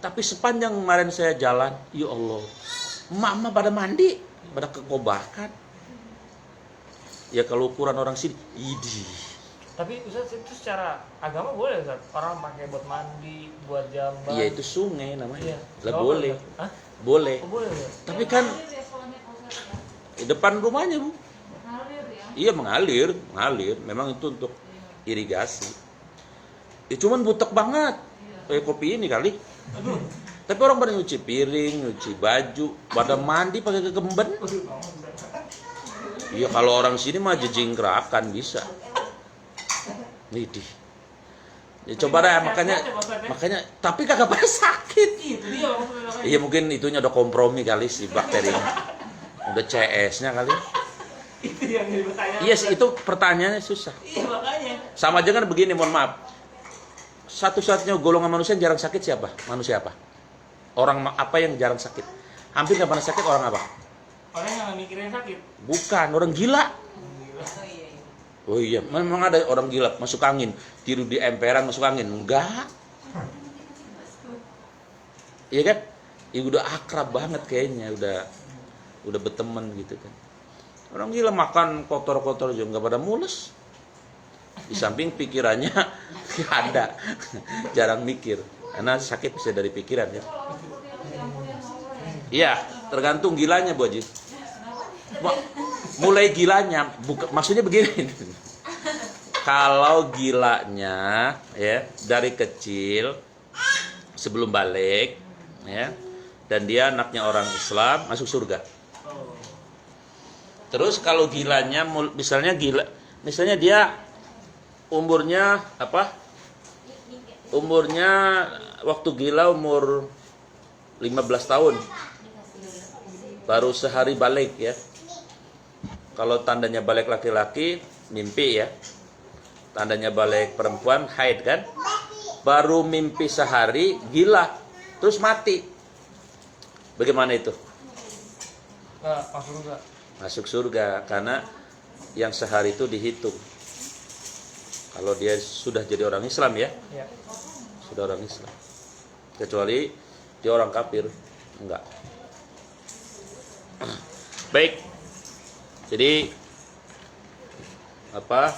Tapi sepanjang kemarin saya jalan, ya Allah, mama pada mandi, pada kekobakan. Ya kalau ukuran orang sini, idih. Tapi Ustaz, itu secara agama boleh, Ustaz? Orang pakai buat mandi, buat jamban. Iya itu sungai namanya. Iya. Lah Oh, boleh. Hah? Boleh. Oh, boleh, Ustaz? Tapi kan di depan rumahnya, Bu. Ngalir ya. Iya mengalir. Memang itu untuk irigasi. Ya cuman butek banget. Kayak kopi ini kali. Tapi orang pada nyuci piring, nyuci baju, pada mandi pakai kekemben. Iya kalau orang sini mah jejingkrakan bisa. Widih. Ya coba dah makanya tapi kagak pada sakit. Itu dia maksudnya. Iya mungkin itunya udah kompromi kali si bakterinya. Udah CS-nya kali. Itu yang jadi pertanyaan. Iya sih itu pertanyaannya susah. Iya makanya. Sama aja kan begini, mohon maaf. Satu-satunya golongan manusia yang jarang sakit siapa? Manusia apa? Orang apa yang jarang sakit? Hampir nggak pernah sakit orang apa? Orang yang nggak mikirin sakit. Bukan, orang gila. Gila. Oh iya, memang ada orang gila masuk angin, tidur di emperan masuk angin. Enggak. Iya kan? Ya udah akrab banget kayaknya, udah berteman gitu kan. Orang gila makan kotor-kotor juga nggak pada mules. Di samping pikirannya nggak ada, jarang mikir. Karena sakit bisa dari pikiran ya. Iya, tergantung gilanya Bu Haji. Mulai gilanya, maksudnya begini. Kalau gilanya ya dari kecil sebelum balik ya, dan dia anaknya orang Islam masuk surga. Terus kalau gilanya misalnya dia umurnya apa? Umurnya waktu gila umur 15 tahun. Baru sehari balik ya. Kalau tandanya balik laki-laki mimpi ya. Tandanya balik perempuan haid kan? Baru mimpi sehari gila terus mati. Bagaimana itu? Masuk enggak? Masuk surga karena yang sehari itu dihitung. Kalau dia sudah jadi orang Islam ya. Iya. Sudah orang Islam. Kecuali dia orang kafir, enggak. Baik. Jadi apa?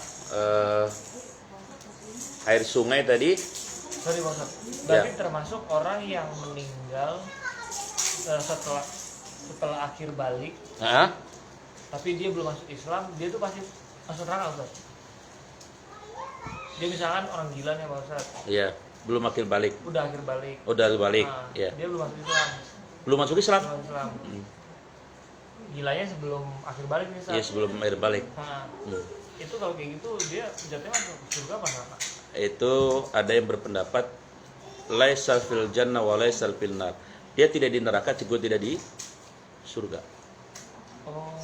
Air sungai tadi. Sorry Bang. Berarti termasuk orang yang meninggal setelah akhir balik. Hah? Tapi dia belum masuk Islam, dia tuh pasti masuk neraka Ustaz. Dia misalkan orang gila nih Pak Ustaz. Iya, belum akhir balik. Udah akhir balik. Udah balik, Nah, ya. Dia belum masuk Islam. Belum masuk Islam? Belum masuk Islam. Gilanya sebelum akhir balik nih Ustaz. Iya, sebelum akhir balik. Nah, itu kalau kayak gitu dia jatuhnya masuk surga apa neraka? Itu ada yang berpendapat laisal fil jannah wa laisal fil nar. Dia tidak di neraka, juga tidak di surga. Oh.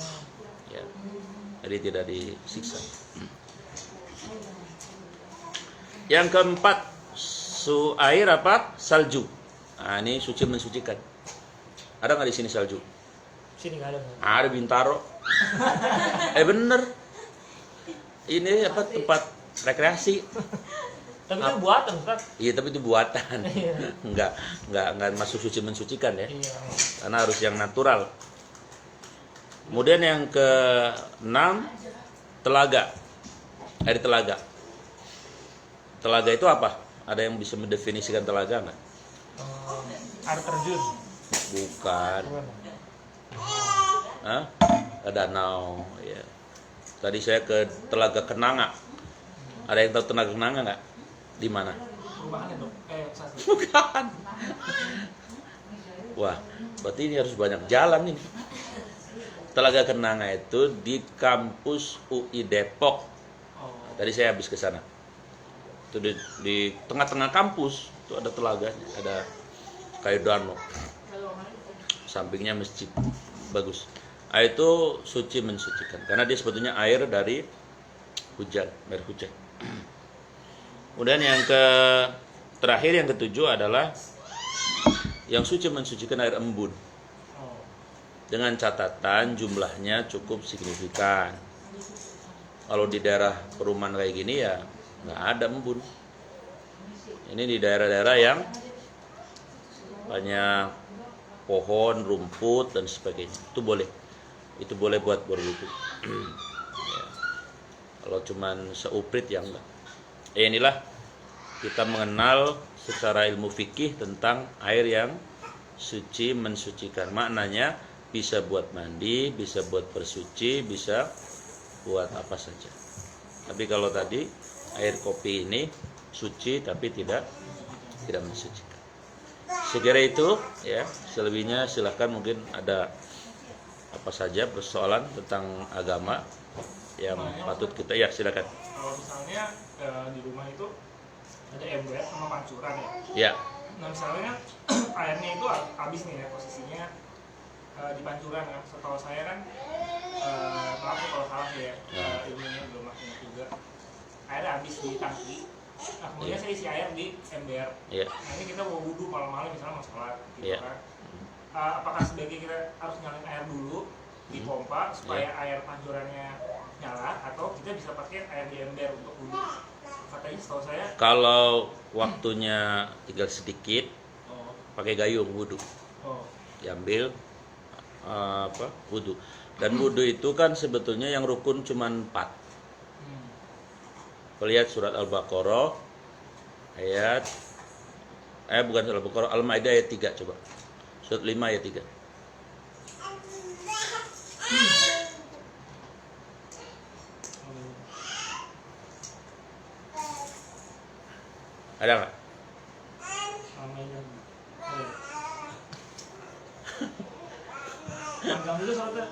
Ya. Jadi tidak disiksa. Yang keempat, air apa? Salju. Nah, ini suci mensucikan. Ada nggak di sini salju? Sini nggak ada. Ustaz. Ada Bintaro. Bener. Ini apa tempat rekreasi? Tapi itu buatan Ustaz. Iya, tapi itu buatan. Iya. Enggak masuk suci mensucikan ya. Iya. Karena harus yang natural. Kemudian yang ke-6, telaga. Air telaga. Telaga itu apa? Ada yang bisa mendefinisikan telaga nggak? Air terjun. Bukan. Hah? Ke danau. Ya. Tadi saya ke Telaga Kenanga. Ada yang tahu Telaga Kenanga nggak? Di mana? Perubahan itu Ustaz. Bukan. Wah, berarti ini harus banyak jalan nih. Telaga Kenanga itu di kampus UI Depok. Tadi saya habis ke sana. Itu di tengah-tengah kampus itu ada telaganya, ada kayak danau. Sampingnya masjid. Bagus. Air itu suci mensucikan karena dia sebetulnya air dari hujan, air hujan. Kemudian yang terakhir yang ketujuh adalah yang suci mensucikan air embun. Dengan catatan jumlahnya cukup signifikan. Kalau di daerah perumahan kayak gini ya nggak ada embun. Ini di daerah-daerah yang banyak pohon, rumput dan sebagainya. Itu boleh buat berwudu. Ya. Kalau cuman seuprit ya enggak. Inilah kita mengenal secara ilmu fikih tentang air yang suci mensucikan. Maknanya bisa buat mandi, bisa buat bersuci, bisa buat apa saja. Tapi kalau tadi air kopi ini suci tapi tidak mensucikan. Sekira itu ya, selebihnya silahkan mungkin ada apa saja persoalan tentang agama yang patut kita ya silakan. Kalau misalnya di rumah itu ada ember sama pancuran ya. Ya, Nah misalnya airnya itu habis nih ya posisinya di pancuran kan. Setahu saya kan maaf kalau salah ya, ilmunya belum makin juga. Airnya habis di tangki. Nah kemudian saya isi air di ember. ya, Nah ini kita mau wudhu malam-malam misalnya mau sholat gitu ya. kan. Apakah sebaiknya kita harus nyalain air dulu di pompa supaya air pancurannya nyala, atau kita bisa pakai air di ember untuk wudhu? Katanya setahu saya Kalau waktunya tinggal sedikit, oh, pakai gayung wudhu, oh, diambil wudhu. Dan wudhu itu kan sebetulnya yang rukun cuma 4. Lihat surat Al-Baqarah ayat bukan surat Al-Baqarah, Al-Maidah ayat 3 coba. Surat 5 ayat 3. Ada nggak? namanya panjang dulu soalnya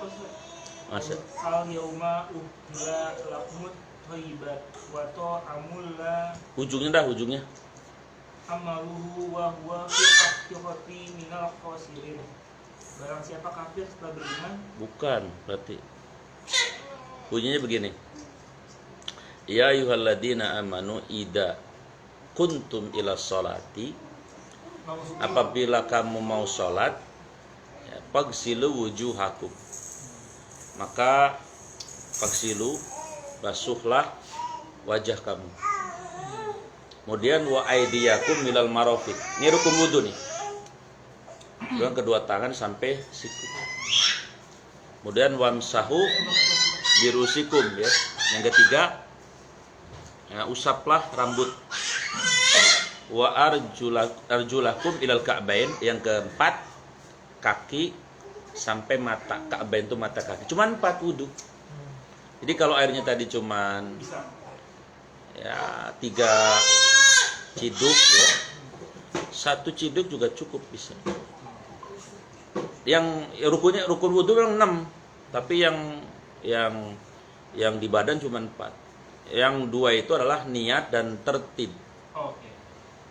Masa? al yauma uhilla lakumut thayyibat wa ta'amul Ujungnya dah, ujungnya. amaluhu wa huwa fil akhirati minal khasirin. Barang siapa kafir setelah beriman, Bukan, berarti. Bunyinya begini. Ya ayyuhalladzina amanu idza kuntum ila sholati, apabila kamu mau sholat, ya, fagsilu wujuhakum, maka fagsilu, basuhlah wajah kamu. Kemudian wa aidiyakum milal marafiq. Ini rukun wudu nih. Kemudian kedua tangan sampai siku. Kemudian wamsahu birusikum ya. Yang ketiga, ya, usaplah rambut. Wa arjulakum ilal ka'bain. Yang keempat, kaki sampai mata. Ka'bain itu mata kaki. Cuman 4 wudu. Jadi kalau airnya tadi cuman bisa ya 3 ciduk ya. 1 ciduk juga cukup bisa. Yang rukun wudu memang 6, tapi yang di badan cuma 4. Yang 2 itu adalah niat dan tertib. oke.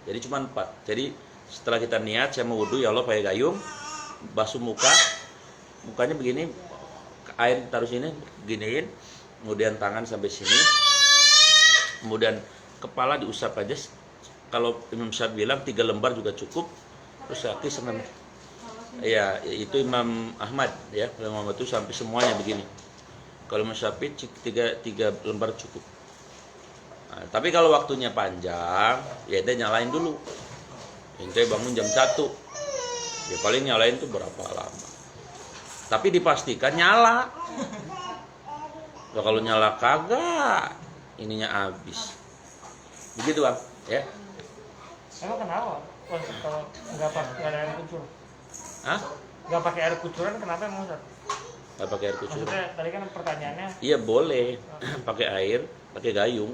Jadi cuma 4. Jadi setelah kita niat, saya mau wudu, ya Allah pakai gayung, basuh mukanya begini, air taruh sini, giniin, kemudian tangan sampai sini, kemudian kepala diusap aja. Kalau Imam Syafi'i bilang 3 lembar juga cukup. Terus kaki sampai, ya itu Imam Ahmad ya, Imam Ahmad itu sampai semuanya begini. Kalau Imam Syafi'i 3 lembar cukup. Nah, tapi kalau waktunya panjang, ya ente nyalain dulu. Ente bangun jam 1, ya paling nyalain tuh berapa lama. Tapi dipastikan nyala. Nah, kalau nyala kagak, ininya habis. Begitu Bang, ya. Emang kenapa kalau nggak ada air kucur? Hah? Nggak pakai air kucuran kenapa emang Ustaz? Nggak pakai air kucur. Maksudnya tadi kan pertanyaannya Iya boleh pakai air, pakai gayung.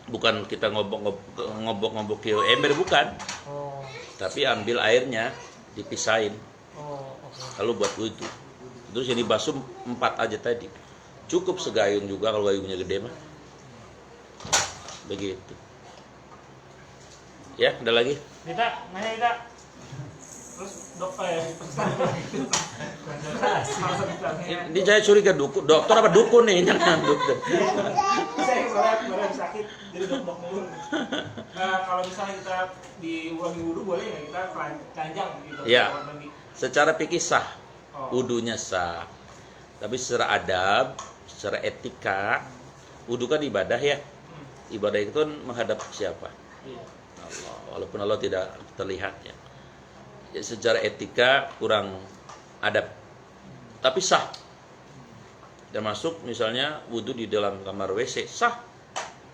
Bukan kita ngobok-ngobok ke ember, bukan. oh Tapi ambil airnya, dipisahin. oke. Lalu buat wudu. Terus yang dibasuh 4 aja tadi. Cukup segayung juga kalau gayungnya gede mah. Begitu. Ya, ada lagi? Dita, nanya Dita. Terus Ini saya curiga dokter apa dukun nih? Jangan dokter. saya kemarin sakit jadi dok mulu. Nah kalau misalnya kita di wudhu boleh nggak kita telanjang gitu? Ya. Kamar mandi? Secara fikih sah, Oh. wudunya sah. Tapi secara adab, secara etika, wudu kan ibadah ya. Ibadah itu kan menghadap siapa? Iya. Allah. Walaupun Allah tidak terlihat ya. Ya, secara etika kurang adab. Tapi sah. Termasuk misalnya wudu di dalam kamar WC, sah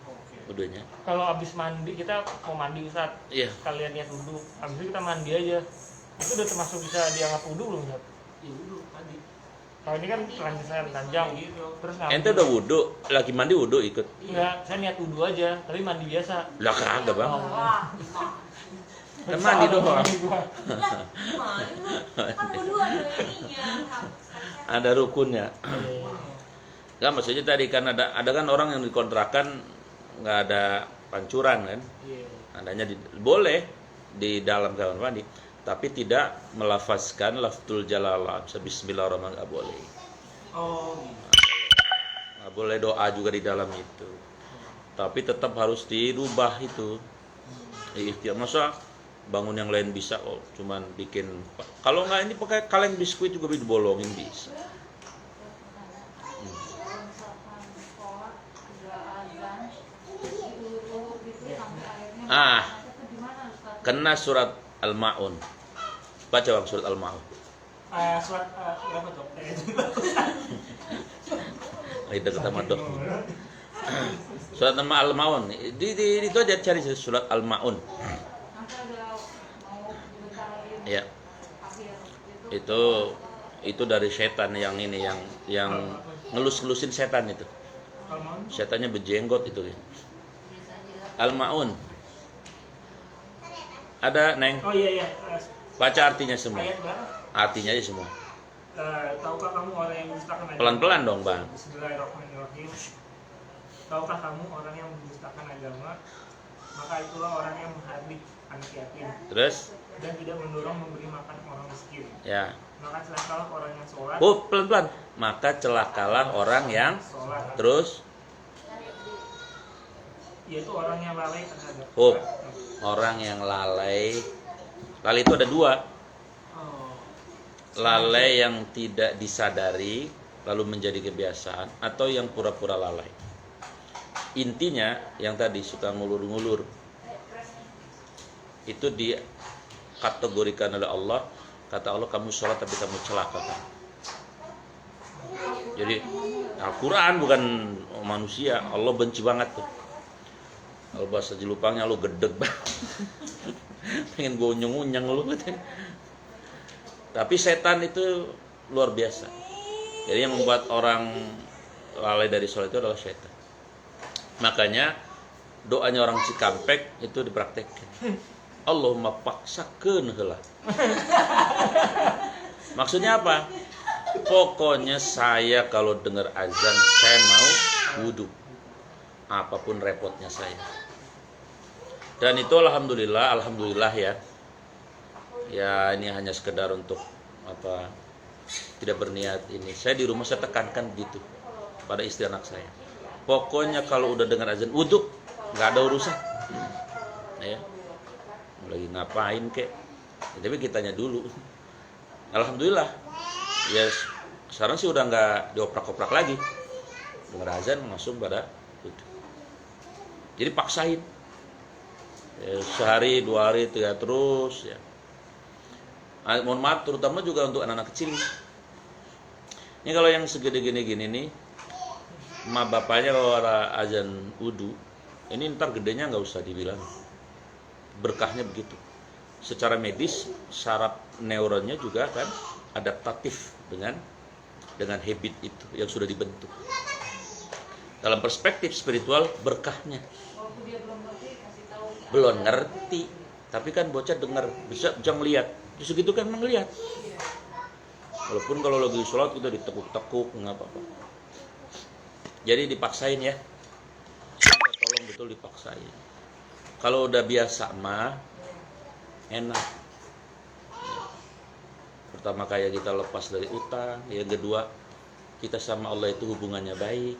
Oke. wudunya. Kalau abis mandi kita mau mandi Ustaz, Iya. kalian niat wudhu, abis itu kita mandi aja, itu udah termasuk bisa dianggap wudhu belum Ustaz? Iya wudhu tadi. Kalau ini kan lanjut saya panjang gitu. Terus Ente udah wudhu, lagi mandi wudhu ikut. Enggak, saya niat wudhu aja, tapi mandi biasa. Lah kagak bang, Wah, kan mandi doang. Kan kudu ada ininya. Ada rukunnya. Enggak, maksudnya tadi kan ada kan orang yang dikontrakan nggak ada pancuran kan, Iya. adanya boleh di dalam kamar mandi, tapi tidak melafazkan lafzul jalalah, bismillahirrahmanirrahim, nggak boleh. Oh, Nggak boleh doa juga di dalam itu, tapi tetap harus dirubah itu. Ikhtiar, masa bangun yang lain bisa kok, cuman bikin. Kalau nggak ini pakai kaleng biskuit juga dibolongin bisa. kalau misalkan sholat udah azan, diulur gitu sampai airnya Ah. itu gimana Ustaz? Kena surat Al-Ma'un. Baca bang surat Al-Ma'un. surat berapa tuh? Itu kata Madoh. Surat Al-Ma'un. Itu aja cari surat Al-Ma'un. Nanti ada mau dibentar Ya. akhir Itu dari setan yang ini yang ngelus-ngelusin setan itu. Kalau Setannya berjenggot itu. Al-Ma'un. Ada Neng, oh iya. baca artinya semua. Ayat berapa? Artinya aja semua. Tahukah kamu orang yang mendustakan agama? Pelan-pelan dong, Bang. Bismillahirrahmanirrahim. Tahukah kamu orang yang mendustakan agama? Maka itulah orang yang menghardik anak yatim Terus dan tidak mendorong memberi makan orang miskin. ya. Maka celakalah orang yang sholat. Oh, pelan-pelan. Maka celakalah orang yang Sholat. terus Yaitu orang yang lalai terhadap Oh. sholat. orang yang lalai. Lalai itu ada dua. Oh. Lalai yang tidak disadari lalu menjadi kebiasaan, atau yang pura-pura lalai. Intinya yang tadi suka ngulur-ngulur itu dikategorikan oleh Allah. Kata Allah, kamu sholat tapi kamu celaka kan. Jadi Al-Quran bukan manusia. Allah benci banget tuh. Kalau bahasa Jelupangnya lu gedeg banget. Pengen gue unyeng-unyeng lu gitu. Tapi setan itu luar biasa. Jadi yang membuat orang lalai dari sholat itu adalah setan. Makanya doanya orang Cikampek itu dipraktekkan. Allahumma paksakeun heula. Maksudnya apa? Pokoknya saya kalau dengar azan saya mau wudhu, apapun repotnya saya. Dan itu alhamdulillah ya. Ya ini hanya sekedar untuk apa? Tidak berniat ini. Saya di rumah saya tekankan gitu pada istri anak saya. Pokoknya kalau udah dengar azan wudhu, nggak ada urusan. Ya. Lagi ngapain kek? Ya, tapi kitanya dulu. Alhamdulillah. Ya sekarang sih udah nggak dioprak-oprak lagi. Dengar azan langsung pada wudhu. Jadi paksain. Ya, sehari, 2 hari, 3 terus ya. Mohon maaf terutama juga untuk anak-anak kecil. Ini kalau yang segede gini-gini nih, ma bapaknya kalau ada azan wudhu, ini ntar gedenya nggak usah dibilang. Berkahnya begitu. Secara medis, saraf neuronnya juga kan adaptatif dengan habit itu yang sudah dibentuk. Dalam perspektif spiritual, berkahnya. Walaupun dia belum ngerti, kasih tahu. Belum ngerti, tapi kan bocah dengar, bisa ngelihat. Justru gitu kan ngelihat. Walaupun kalau lagi sholat kita ditekuk-tekuk nggak apa-apa. Jadi dipaksain ya. Tolong betul dipaksain. Kalau udah biasa mah enak. Pertama kayak kita lepas dari utang, yang kedua kita sama Allah itu hubungannya baik.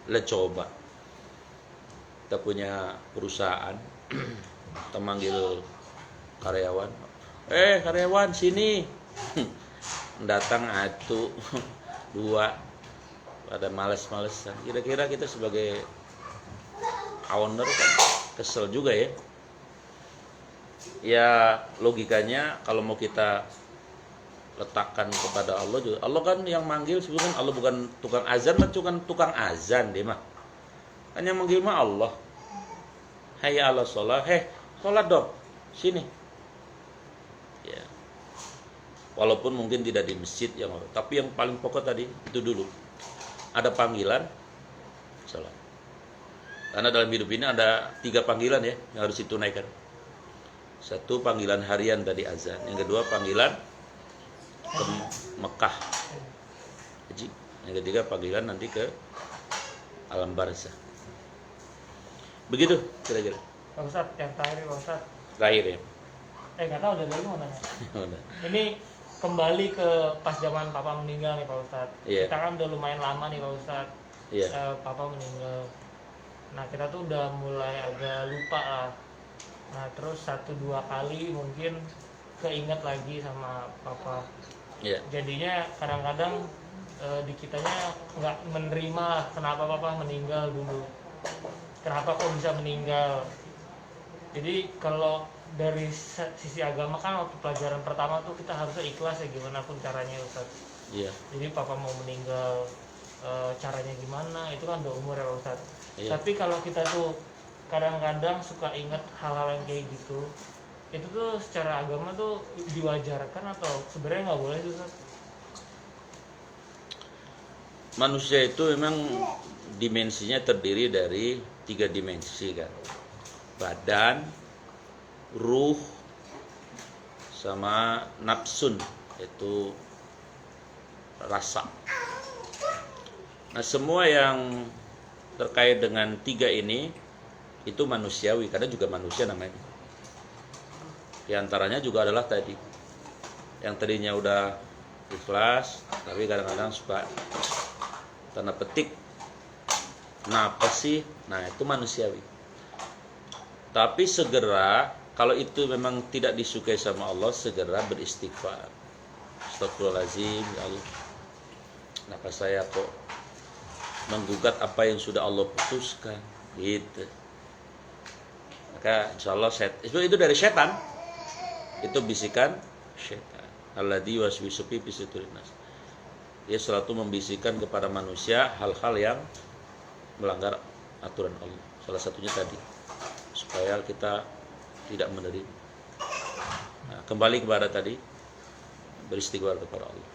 Lah coba. Kita punya perusahaan, kita manggil karyawan. Karyawan sini. Datang atu 2 pada males-malesan. Kira-kira kita sebagai owner kan kesel juga ya. Ya logikanya kalau mau kita letakkan kepada Allah juga. Allah kan yang manggil sebenarnya Allah bukan tukang azan, kan tukang azan dia mah. Kan yang manggil mah Allah. Hayya 'alas shalah, sholat dong. Sini. Ya. Walaupun mungkin tidak di masjid yang tapi yang paling pokok tadi itu dulu. Ada panggilan salat. Karena dalam hidup ini ada 3 panggilan ya yang harus ditunaikan. Satu panggilan harian tadi azan, yang kedua panggilan ke Mekah haji, yang ketiga panggilan nanti ke alam barzah. Begitu kira-kira. Pak Ustadz, yang terakhir Pak Ustadz. Terakhir ya. Nggak tahu dari mau nanya. Ini kembali ke pas zaman Papa meninggal nih Pak Ustadz. Iya. Kita kan udah lumayan lama nih Pak Ustadz. Iya. Papa meninggal. Nah kita tuh udah mulai agak lupa lah. Nah terus 1-2 kali mungkin keinget lagi sama Papa. Iya. Jadinya kadang-kadang di kitanya nggak menerima lah kenapa Papa meninggal dulu. Kenapa kok bisa meninggal. Jadi kalau dari sisi agama kan waktu pelajaran pertama tuh kita harusnya ikhlas ya gimana pun caranya Ustaz. Iya. Jadi Papa mau meninggal caranya gimana itu kan udah umur ya Ustaz. Iya. Tapi kalau kita tuh kadang-kadang suka inget hal-hal yang kayak gitu, itu tuh secara agama tuh diwajarkan atau sebenarnya nggak boleh sih Ustaz? Manusia itu memang dimensinya terdiri dari 3 dimensi kan. Badan, ruh, sama nafsun, itu rasa. Nah semua yang terkait dengan 3 ini itu manusiawi, karena juga manusia namanya. Di antaranya juga adalah tadi yang tadinya udah ikhlas tapi kadang-kadang suka tanda petik kenapa sih, nah itu manusiawi. Tapi segera kalau itu memang tidak disukai sama Allah, segera beristighfar. Astagfirullahaladzim, ya Allah, kenapa saya kok menggugat apa yang sudah Allah putuskan, gitu. Maka insya Allah itu dari setan, itu bisikan setan. Alladzi waswisu fi sudurin nas. Dia selalu membisikkan kepada manusia hal-hal yang melanggar aturan Allah. Salah satunya tadi, supaya kita tidak menerima. Nah, kembali kepada tadi, beristighfar kepada Allah.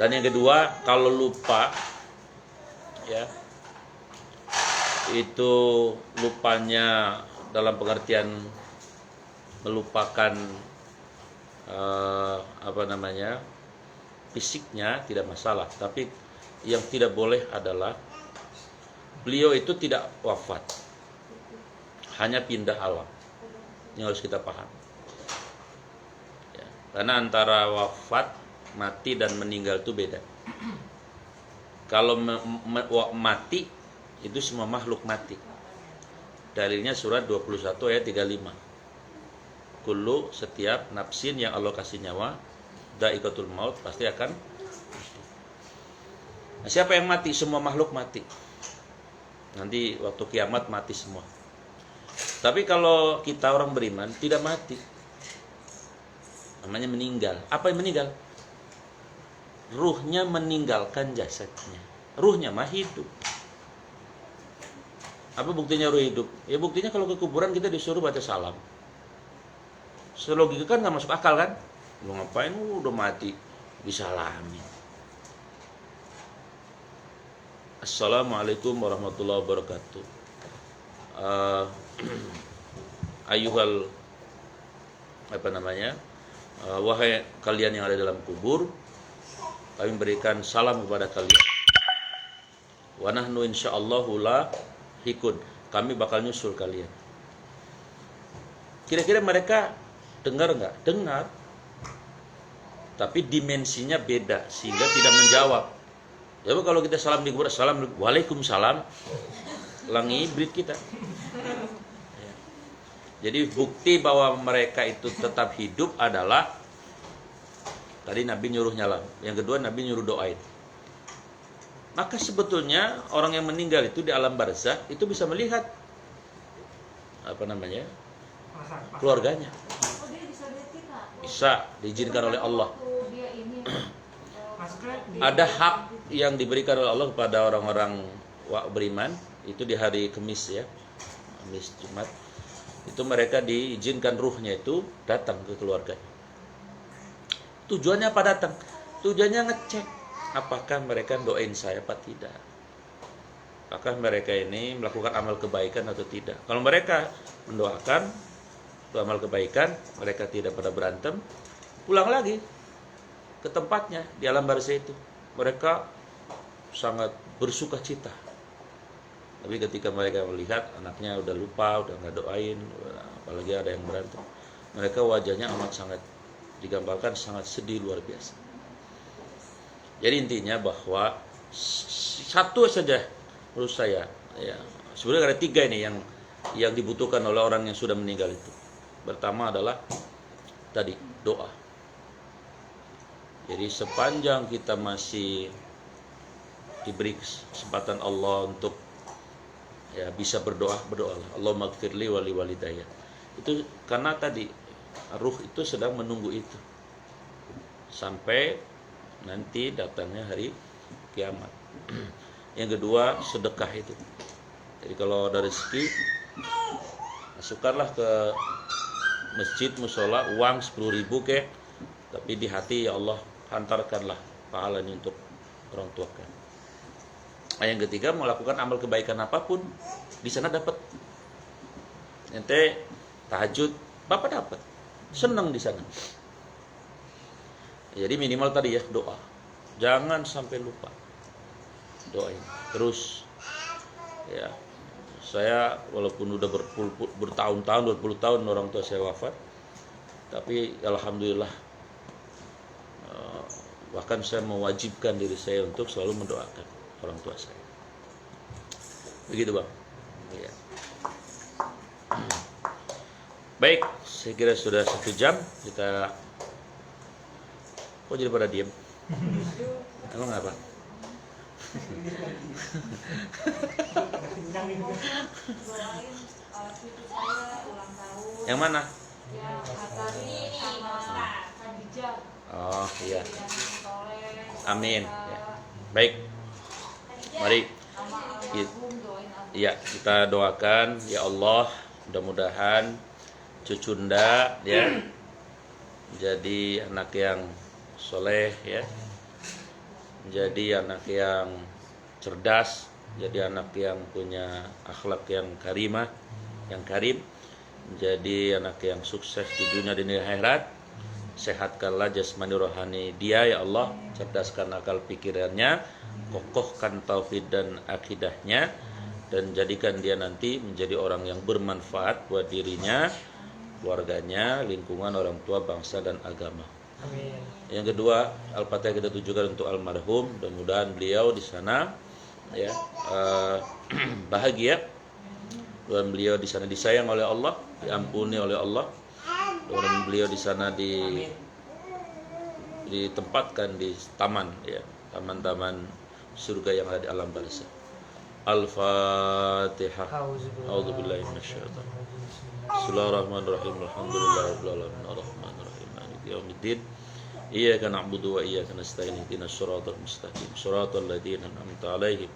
Dan yang kedua, kalau lupa, ya, itu lupanya dalam pengertian melupakan fisiknya tidak masalah, tapi yang tidak boleh adalah beliau itu tidak wafat, hanya pindah alam. Ini harus kita paham ya, karena antara wafat, mati dan meninggal itu beda. Kalau mati itu semua makhluk mati. Dalilnya surat 21 ayat 35. Kullu, setiap nafsin yang Allah kasih nyawa, dha'iqatul maut, pasti akan mati. Nah, siapa yang mati? Semua makhluk mati. Nanti waktu kiamat mati semua. Tapi kalau kita orang beriman tidak mati, namanya meninggal. Apa yang meninggal? Ruhnya meninggalkan jasadnya. Ruhnya mah hidup. Apa buktinya ruh hidup? Ya buktinya kalau ke kuburan kita disuruh baca salam. Selogika kan nggak masuk akal kan? Lu ngapain? Udah mati disalami. Assalamualaikum warahmatullahi wabarakatuh. Ayuhal wahai kalian yang ada dalam kubur, kami berikan salam kepada kalian. Wa nahnu insyaallahu lahikun, kami bakal nyusul kalian. Kira-kira mereka dengar nggak? Dengar. Tapi dimensinya beda sehingga tidak menjawab. Ya kalau kita salam di kubur, salam, waalaikumsalam, lang hibrid kita. Ya. Jadi bukti bahwa mereka itu tetap hidup adalah tadi Nabi nyuruh nyalam, yang kedua Nabi nyuruh doain. Maka sebetulnya orang yang meninggal itu di alam barzah itu bisa melihat keluarganya. Oh, dia bisa lihat kita. Bisa diizinkan oleh Allah. Waktu dia ini Ada hak yang diberikan oleh Allah kepada orang-orang beriman itu di hari Kamis ya, Kamis Jumat. Itu mereka diizinkan ruhnya itu datang ke keluarganya. Tujuannya apa datang? Tujuannya ngecek apakah mereka doain saya apa tidak. Apakah mereka ini melakukan amal kebaikan atau tidak. Kalau mereka mendoakan itu amal kebaikan, mereka tidak pada berantem, pulang lagi ke tempatnya di alam barzah itu. Mereka sangat bersuka cita. Tapi ketika mereka melihat anaknya udah lupa, udah nggak doain, apalagi ada yang berantem, mereka wajahnya amat sangat digambarkan sangat sedih luar biasa. Jadi intinya bahwa satu saja menurut saya, ya sebenarnya ada 3 ini yang dibutuhkan oleh orang yang sudah meninggal itu. Pertama adalah tadi doa. Jadi sepanjang kita masih diberi kesempatan Allah untuk ya bisa berdoa, berdoalah. Allahumma gfirli wali walidayya. Itu karena tadi ruh itu sedang menunggu itu sampai nanti datangnya hari kiamat. Yang kedua, sedekah itu. Jadi kalau ada rezeki, masukkanlah ke masjid, musola, uang 10.000 ke, tapi di hati ya Allah hantarkanlah pahalanya untuk orang tua kan. Yang ketiga, melakukan amal kebaikan apapun di sana dapat. Ente tahajud, Bapak dapat. Senang di sana. Jadi minimal tadi ya doa. Jangan sampai lupa. Doain terus. Ya. Saya walaupun udah bertahun-tahun, 20 tahun orang tua saya wafat, tapi alhamdulillah bahkan saya mewajibkan diri saya untuk selalu mendoakan orang tua saya. Begitu Bang. Ya. Baik, saya kira sudah 1 jam kita. Kok jadi pada diem? Emang apa? Doain cucu saya ulang tahun. Yang mana? Yang Atari sama Khadijah. Oh iya. Yang soleh. Amin. Ya. Baik. Mari Sama almarhum doain aku. ya kita doakan ya Allah, mudah-mudahan cucunda ya jadi anak yang soleh ya, jadi anak yang cerdas, jadi anak yang punya akhlak yang karimah, yang karim, menjadi anak yang sukses di dunia dan di akhirat. Sehatkanlah jasmani rohani dia ya Allah, cerdaskan akal pikirannya, kokohkan tauhid dan akidahnya, dan jadikan dia nanti menjadi orang yang bermanfaat buat dirinya, keluarganya, lingkungan, orang tua, bangsa dan agama. Amin. Yang kedua, Al-Fatihah kita tujukan untuk almarhum, mudah-mudahan beliau di sana ya bahagia, dan beliau di sana disayang oleh Allah, diampuni oleh Allah, dan beliau di sana ditempatkan di taman ya, taman-taman surga yang ada di alam barzah. Al-Fatihah. A'udzubillahi minasyaitonir rajim. Bismillahirrahmanirrahim. Alhamdulillahirabbil alamin. Arrahmanirrahim. Maliki yaumiddin. Iyyaka na'budu wa iyyaka nasta'in. Ihdinas shiratal mustaqim. Shiratal ladzina an'amta 'alaihim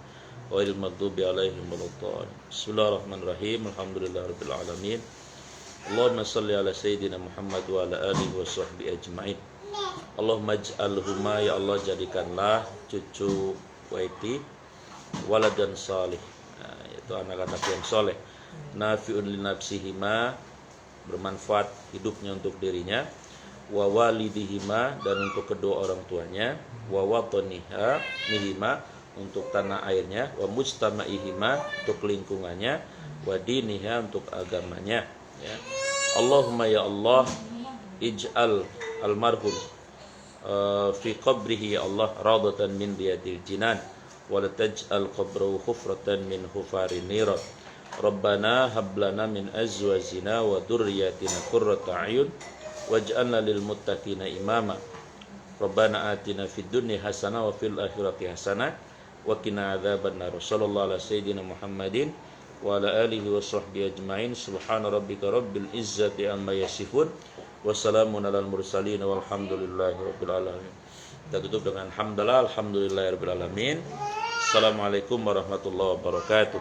ghairil maghdubi 'alaihim waladdallin. Bismillahirrahmanirrahim. Alhamdulillahirabbil alamin. Allahumma shalli ala sayyidina Muhammad wa ala alihi wa sahbihi ajma'in. Allahumma ij'alhuma ya Allah, jadikanlah cucu Waiti waladan salih, yaitu anak-anak yang soleh, nafi'un li nafsihima, bermanfaat hidupnya untuk dirinya, wa walidihima, dan untuk kedua orang tuanya, wa wataniha nihima, untuk tanah airnya, wa mujtamaihima, untuk lingkungannya, wa diniha, untuk agamanya ya. Allahumma ya Allah, ij'al almarhum fi qabrihi ya Allah radatan min riyadil jinan, wa la taj'al qabrahu khufratan min hufarin niran. Rabbana hab lana min azwajina wa dhurriyyatina qurrata a'yun waj'alna lil muttaqina imama. Rabbana atina fid dunya hasanah wa fil akhirati hasanah wa qina adzabannar. Sallallahu ala sayyidina Muhammadin wa ala alihi wa sahbihi ajmain. Subhana rabbika rabbil izzati amma yasifun wa salamun alal mursalin walhamdulillahi rabbil alamin. Kita tutup dengan hamdalah alhamdulillahi rabbil alamin. Assalamualaikum warahmatullahi wabarakatuh.